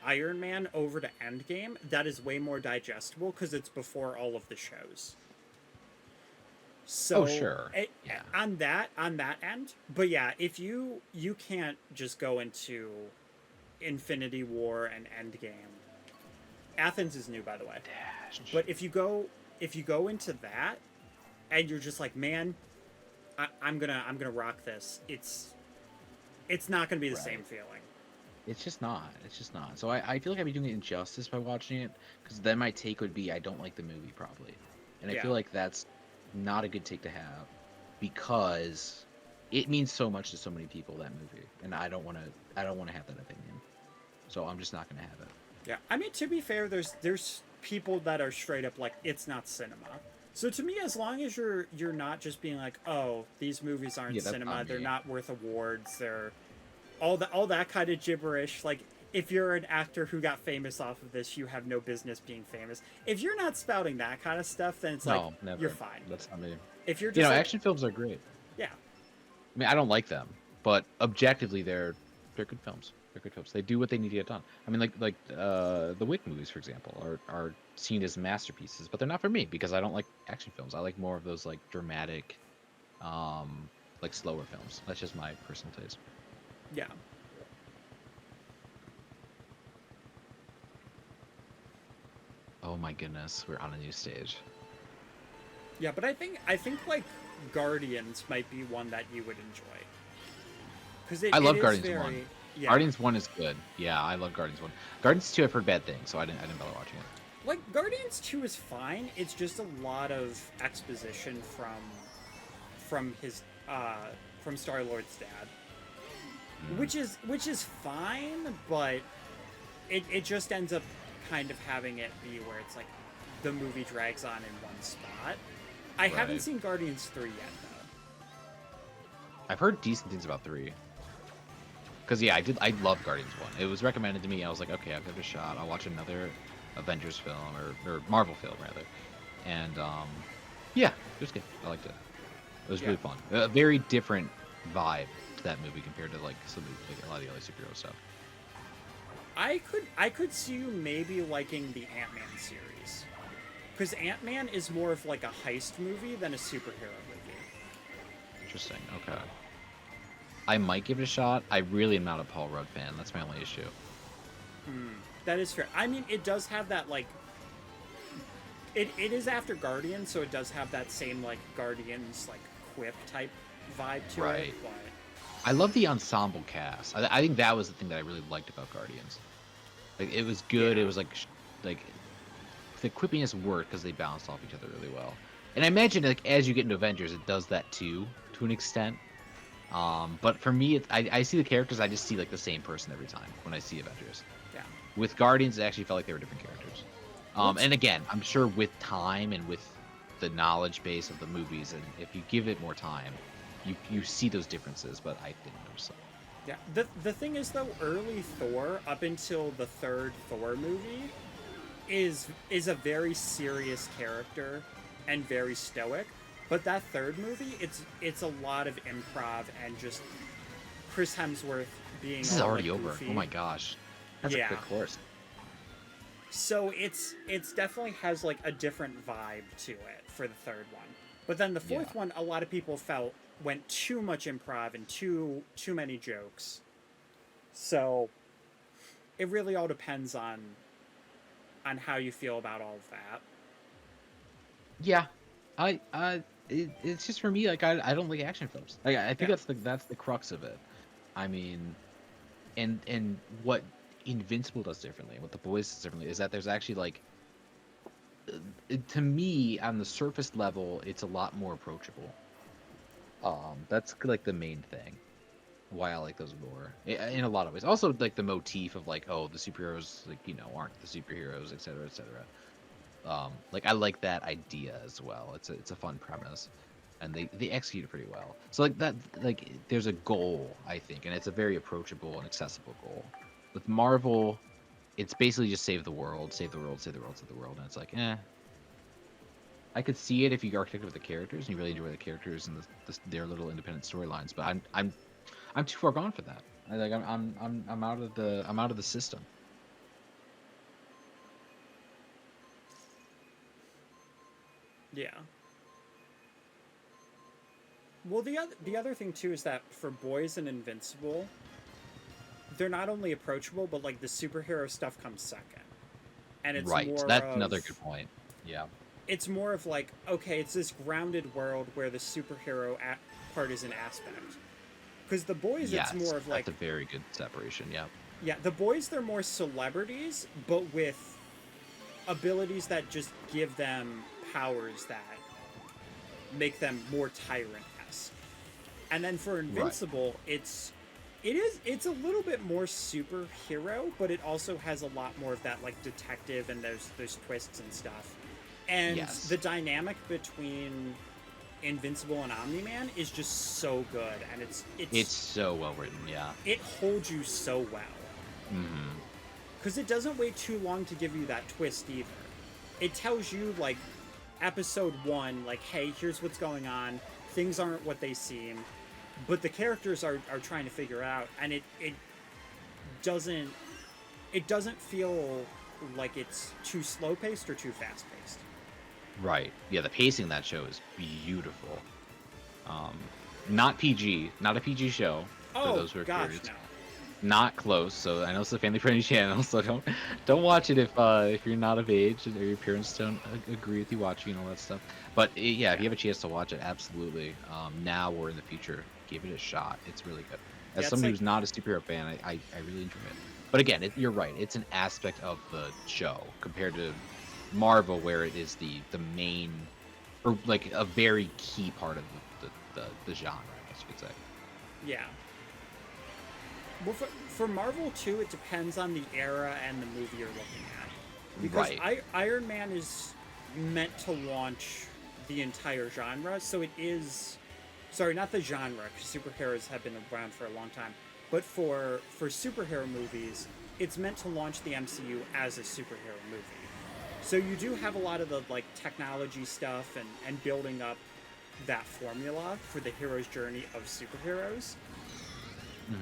Iron Man over to Endgame, that is way more digestible because it's before all of the shows. So sure. On that end, but yeah, if you can't just go into Infinity War and Endgame. Athens is new, by the way. But if you go into that, and you're just like, man, I'm gonna rock this. It's not gonna be the same feeling. It's just not. So I feel like I'd be doing it injustice by watching it, because then my take would be I don't like the movie probably, and I feel like that's not a good take to have, because it means so much to so many people, that movie, and I don't want to have that opinion. So I'm just not gonna have it. Yeah, I mean, to be fair, there's people that are straight up like, it's not cinema. So to me, as long as you're not just being like, oh, these movies aren't cinema, they're not worth awards, they're all that kind of gibberish. Like, if you're an actor who got famous off of this, you have no business being famous. If you're not spouting that kind of stuff, then it's you're fine. That's not me. If you're just, you know, action films are great. Yeah. I mean, I don't like them, but objectively, they're good films. They're good films. They do what they need to get done. I mean, like the Wick movies, for example, are seen as masterpieces, but they're not for me because I don't like action films. I like more of those like dramatic, like slower films. That's just my personal taste. Yeah. Oh my goodness, we're on a new stage. Yeah, but I think like Guardians might be one that you would enjoy. Because I love Guardians 1. Yeah. Guardians 1 is good. Yeah, I love Guardians 1. Guardians 2, I've heard bad things, so I didn't bother watching it. Like, Guardians 2 is fine. It's just a lot of exposition from Star-Lord's dad. Which is fine, but it just ends up kind of having it be where it's like the movie drags on in one spot. I haven't seen Guardians 3 yet, though. I've heard decent things about 3. Because, yeah, I love Guardians 1. It was recommended to me. I was like, okay, I'll give it a shot. I'll watch another Avengers film, or Marvel film, rather. And, yeah, it was good. I liked it. It was really fun. A very different vibe to that movie compared to, like, a lot of the other superhero stuff. I could see you maybe liking the Ant-Man series. Because Ant-Man is more of like a heist movie than a superhero movie. Interesting. Okay. I might give it a shot. I really am not a Paul Rudd fan. That's my only issue. That is fair. I mean, it does have that, like... It is after Guardians, so it does have that same, like, Guardians, like, quip type vibe to it. But... I love the ensemble cast. I think that was the thing that I really liked about Guardians. Like, it was good. Yeah. It was, like, the quippiness worked because they bounced off each other really well. And I imagine, like, as you get into Avengers, it does that, too, to an extent. But for me, I see the characters, I just see, like, the same person every time when I see Avengers. Yeah. With Guardians, it actually felt like they were different characters. And again, I'm sure with time and with the knowledge base of the movies, and if you give it more time, you see those differences, but I didn't notice them. Yeah, the thing is, though, early Thor, up until the third Thor movie, is a very serious character and very stoic. But that third movie, it's a lot of improv and just Chris Hemsworth being. This is already like, over. goofy. Oh my gosh, that's a quick course. So it's definitely has like a different vibe to it for the third one. But then the fourth one, a lot of people felt went too much improv and too many jokes. So it really all depends on how you feel about all of that. Yeah, it's just for me, like I don't like action films. Like, I think that's the crux of it. I mean, and what Invincible does differently, what The Boys does differently, is that there's actually, like, to me, on the surface level, it's a lot more approachable. That's like the main thing why I like those more in a lot of ways. Also, like the motif of, like, oh, the superheroes, like, you know, aren't the superheroes, etc., etc. Like, I like that idea as well. It's a fun premise, and they execute it pretty well. So, like, that, like, there's a goal, I think, and it's a very approachable and accessible goal. With Marvel, it's basically just save the world, save the world, save the world, save the world, and it's like, I could see it if you architect with the characters and you really enjoy the characters and their little independent storylines, but I'm too far gone for that. I'm out of the system. Yeah. Well, the other thing too is that for Boys and Invincible, they're not only approachable, but like the superhero stuff comes second, and it's right. More That's another good point. Yeah. It's more of like, okay, it's this grounded world where the superhero part is an aspect. Because the Boys, it's more of like... That's a very good separation, yeah. Yeah, the Boys, they're more celebrities, but with abilities that just give them powers that make them more tyrant-esque. And then for Invincible, it's a little bit more superhero, but it also has a lot more of that, like, detective and those twists and stuff. And the dynamic between Invincible and Omni-Man is just so good, and it's so well written. Yeah, it holds you so well. Because it doesn't wait too long to give you that twist either. It tells you, like, episode 1, like, hey, here's what's going on. Things aren't what they seem, but the characters are trying to figure out, and it doesn't feel like it's too slow paced or too fast paced. Right. Yeah, the pacing of that show is beautiful. Not PG, not a PG show. For those who are curious. No. Not close. So I know it's a family-friendly channel, so don't watch it if you're not of age or your parents don't agree with you watching and all that stuff. But yeah, if you have a chance to watch it, absolutely. Now or in the future, give it a shot. It's really good. As somebody who's not a superhero fan, I really enjoy it. But again, you're right. It's an aspect of the show compared to Marvel, where it is the main, or like a very key part of the genre, I guess you could say. Yeah. Well, for Marvel too, it depends on the era and the movie you're looking at. Because Iron Man is meant to launch the entire genre, so it is... Sorry, not the genre, because superheroes have been around for a long time. But for superhero movies, it's meant to launch the MCU as a superhero movie. So you do have a lot of the, like, technology stuff and building up that formula for the hero's journey of superheroes.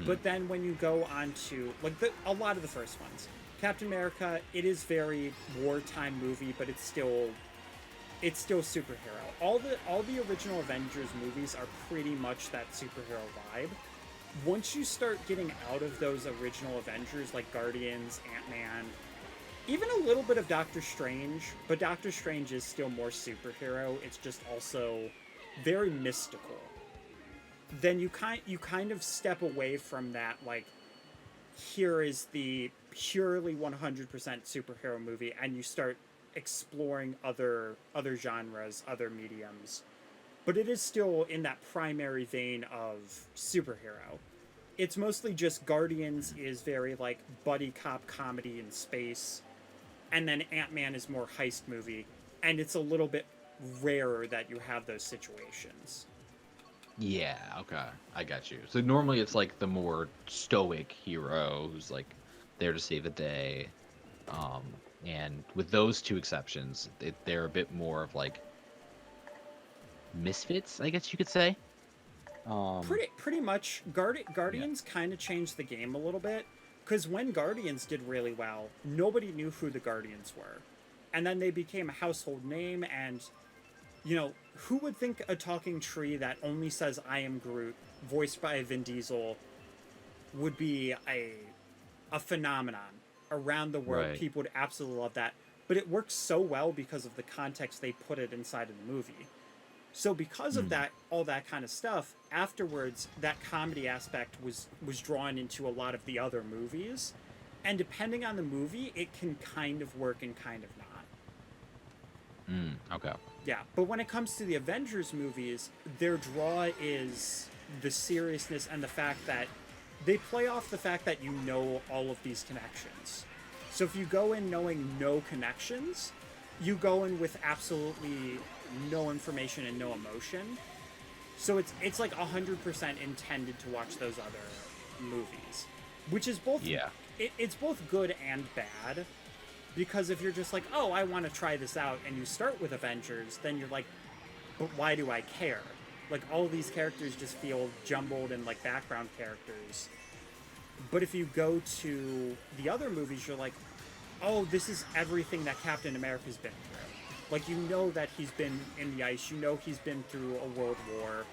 But then when you go on to, like, a lot of the first ones, Captain America, it is very wartime movie, but it's still it's still superhero. All the original Avengers movies are pretty much that superhero vibe. Once you start getting out of those original Avengers like Guardians, Ant-Man, even a little bit of Doctor Strange, but Doctor Strange is still more superhero. It's just also very mystical. Then you kind of step away from that, like, here is the purely 100% superhero movie, and you start exploring other genres, other mediums. But it is still in that primary vein of superhero. It's mostly just Guardians is very like buddy cop comedy in space, and then Ant-Man is more heist movie, and it's a little bit rarer that you have those situations. Yeah, okay. I got you. So normally it's like the more stoic hero who's like there to save the day. And with those two exceptions, they're a bit more of like misfits, I guess you could say. Pretty much, Guardians kind of changed the game a little bit, because when Guardians did really well, nobody knew who the Guardians were, and then they became a household name. And you know, who would think a talking tree that only says "I am Groot," voiced by Vin Diesel, would be a phenomenon around the world? Right. People would absolutely love that, but it works so well because of the context they put it inside of the movie. So because of that, all that kind of stuff, afterwards, that comedy aspect was drawn into a lot of the other movies. And depending on the movie, it can kind of work and kind of not. Okay. Yeah, but when it comes to the Avengers movies, their draw is the seriousness and the fact that they play off the fact that you know all of these connections. So if you go in knowing no connections, you go in with absolutely no information and no emotion. So it's like 100% intended to watch those other movies, which is both it's both good and bad, because if you're just like, oh, I want to try this out, and you start with Avengers, then you're like, but why do I care? Like, all these characters just feel jumbled and like background characters. But if you go to the other movies, you're like, oh, this is everything that Captain America's been through. Like, you know that he's been in the ice. You know he's been through a world war.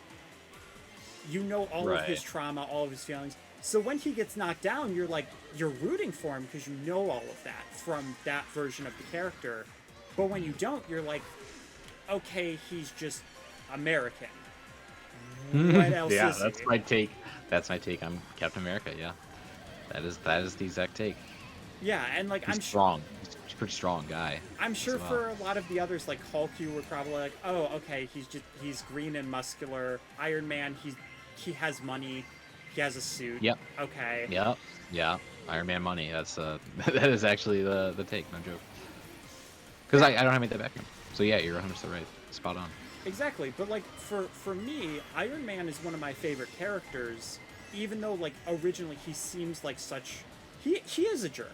You know all of his trauma, all of his feelings. So when he gets knocked down, you're like, you're rooting for him because you know all of that from that version of the character. But when you don't, you're like, okay, he's just American. What else is he? That's my take. That's my take on Captain America, yeah. That is the exact take. Yeah, and like He's strong. He's a pretty strong guy. I'm sure for a lot of the others, like Hulk, you were probably like, oh, okay, he's green and muscular. Iron Man, he has money, he has a suit. Yep. Okay. Yep. Yeah. Iron Man money. That's that is actually the take, no joke. Because I don't have any of that background. So yeah, you're 100% right. Spot on. Exactly, but like for me, Iron Man is one of my favorite characters, even though like originally he seems like such he is a jerk.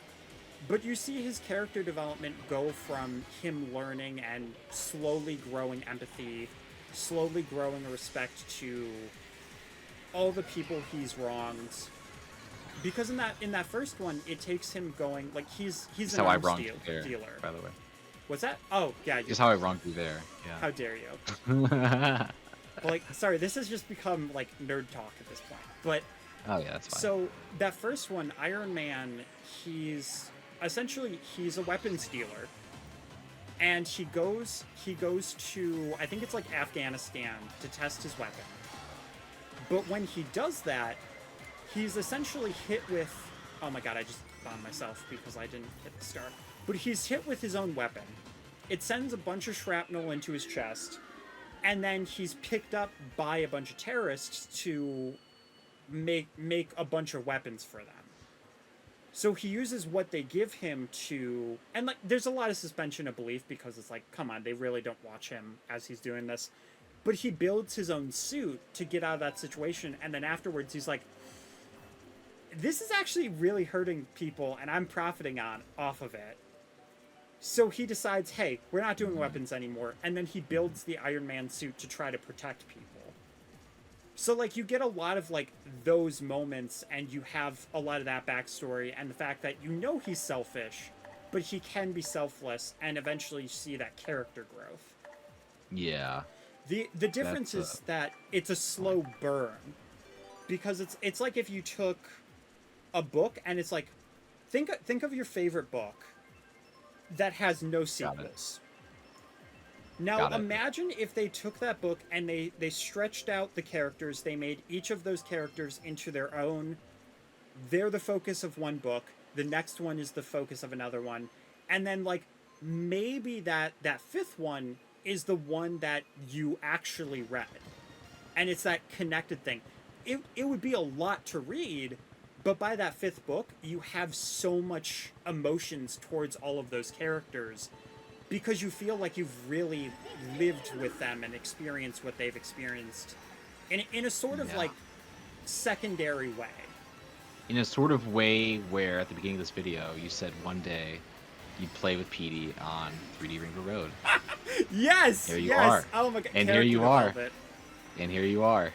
But you see his character development go from him learning and slowly growing empathy, slowly growing respect to all the people he's wronged. Because in that first one, it takes him going like he's an arms dealer. By the way. What's that? Oh, yeah. Just how I wronged you there. Yeah. How dare you? Like, sorry, this has just become like nerd talk at this point. But oh yeah, that's fine. So that first one, Iron Man, he's a weapons dealer, and he goes to, I think it's like Afghanistan, to test his weapon. But when he does that, he's essentially hit with, oh my god, I just bombed myself because I didn't hit the start. But he's hit with his own weapon. It sends a bunch of shrapnel into his chest, and then he's picked up by a bunch of terrorists to make a bunch of weapons for them. So he uses what they give him to, and like there's a lot of suspension of belief because it's like, come on, they really don't watch him as he's doing this. But he builds his own suit to get out of that situation, and then afterwards he's like, this is actually really hurting people, and I'm profiting off of it. So he decides, hey, we're not doing weapons anymore, and then he builds the Iron Man suit to try to protect people. So, like, you get a lot of, like, those moments, and you have a lot of that backstory, and the fact that you know he's selfish, but he can be selfless, and eventually you see that character growth. Yeah. The difference That's, is that it's a slow burn, because it's like if you took a book and it's like, think of your favorite book that has no sequels. Now imagine if they took that book and they stretched out the characters, they made each of those characters into their own. They're the focus of one book, the next one is the focus of another one, and then like maybe that fifth one is the one that you actually read. And it's that connected thing. It would be a lot to read, but by that fifth book, you have so much emotions towards all of those characters because you feel like you've really lived with them and experienced what they've experienced in a sort of like secondary way. In a sort of way where at the beginning of this video, you said one day you'd play with Petey on 3D Rainbow Road. Yes! Here you are. Oh my god. And here you are. And here you are.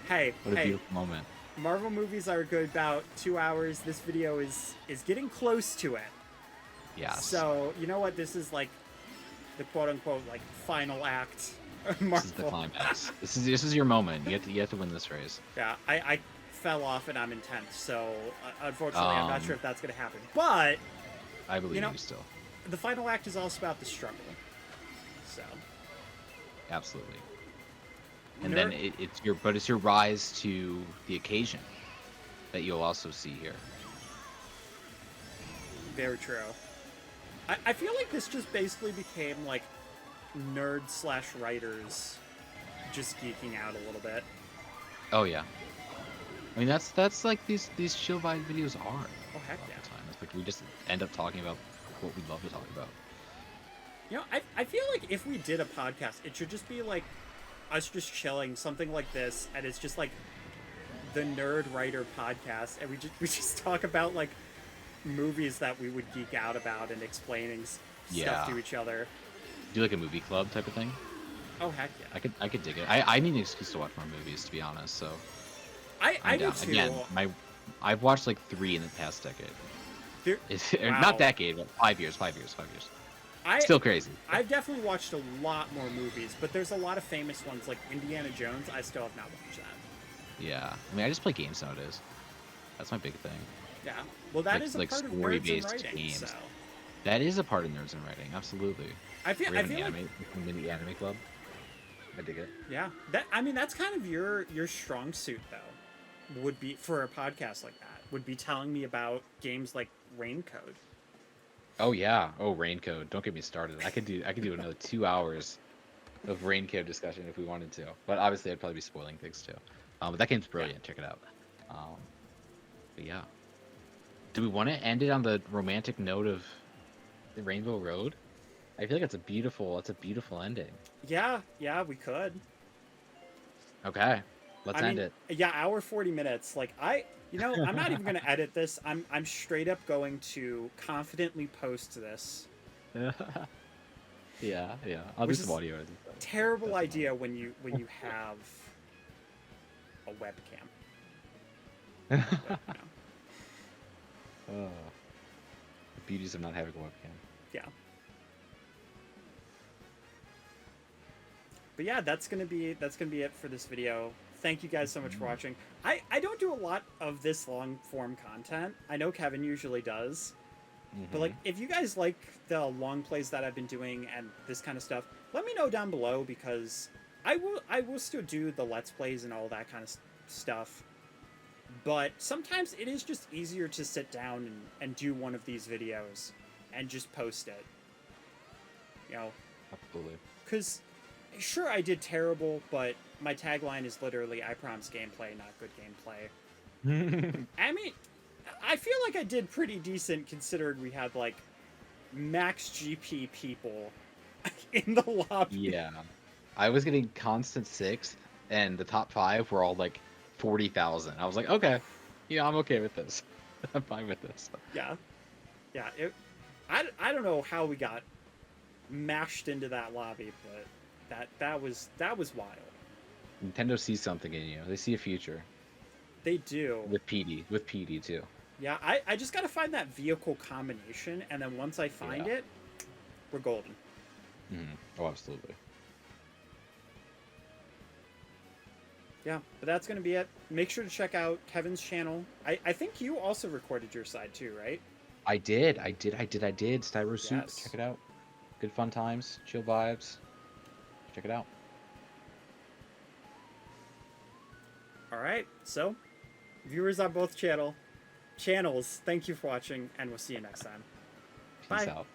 Hey, what a beautiful moment. Marvel movies are good about 2 hours. This video is getting close to it. Yeah. So, you know what? This is like the quote-unquote like final act. Marvel. This is the climax. This is your moment. You have to win this race. Yeah, I fell off and I'm in 10th, so unfortunately I'm not sure if that's going to happen. But I believe you still. The final act is also about the struggle. So. Absolutely. And then it's your rise to the occasion that you'll also see here. Very true. I feel like this just basically became like nerd/writers just geeking out a little bit. Oh yeah. I mean that's like these chill vibe videos are. Oh heck yeah. The time. It's like we just end up talking about what we love to talk about. You know, I feel like if we did a podcast, it should just be like us just chilling, something like this, and it's just like the Nerd Writer podcast, and we just talk about like movies that we would geek out about and explaining stuff to each other. Do like a movie club type of thing. Oh heck yeah! I could dig it. I need an excuse to watch more movies, to be honest. So I do too. Again, I've watched like 3 in the past decade. Wow. Not decade, but 5 years. Still crazy. I've definitely watched a lot more movies, but there's a lot of famous ones like Indiana Jones. I still have not watched that. Yeah, I mean, I just play games nowadays. That's my big thing. Yeah, well, that is a part of nerds in writing. Games. So. That is a part of nerds in writing. Absolutely. I feel like mini anime club. I dig it. Yeah, that's kind of your strong suit though. Would be for a podcast like that. Would be telling me about games like Raincode. Oh yeah. Oh, Raincode. Don't get me started. I could do another 2 hours of Raincode discussion if we wanted to. But obviously I'd probably be spoiling things too. But that game's brilliant. Check it out. But yeah. Do we want to end it on the romantic note of the Rainbow Road? I feel like it's a beautiful ending. Yeah, we could. Okay. Let's end it. Yeah, hour 40 minutes. Like I'm not even gonna edit this. I'm straight up going to confidently post this. Yeah. I'll do some audio editing. Terrible idea when you have a webcam. The beauties of not having a webcam. Yeah. But yeah, that's gonna be it for this video. Thank you guys so much for watching. I don't do a lot of this long form content. I know Kevin usually does. But like, if you guys like the long plays that I've been doing and this kind of stuff, let me know down below, because I will still do the Let's Plays and all that kind of stuff. But sometimes it is just easier to sit down and do one of these videos and just post it. You know? Absolutely. Because, sure, I did terrible, but my tagline is literally, I promise gameplay, not good gameplay. I mean, I feel like I did pretty decent considering we had, like, max GP people in the lobby. Yeah. I was getting constant 6th, and the top 5 were all, like, 40,000. I was like, okay, yeah, I'm okay with this. I'm fine with this. Yeah. I don't know how we got mashed into that lobby, but that was wild. Nintendo sees something in you. They see a future. They do. With PD too. Yeah, I just gotta find that vehicle combination, and then once I find it, we're golden. Oh, absolutely. Yeah, but that's going to be it. Make sure to check out Kevin's channel. I think you also recorded your side too, right? I did. Styro Soup. Check Yes. it out. Good fun times. Chill vibes. Check it out. All right. So, viewers on both channels, thank you for watching, and we'll see you next time. Peace Bye. out.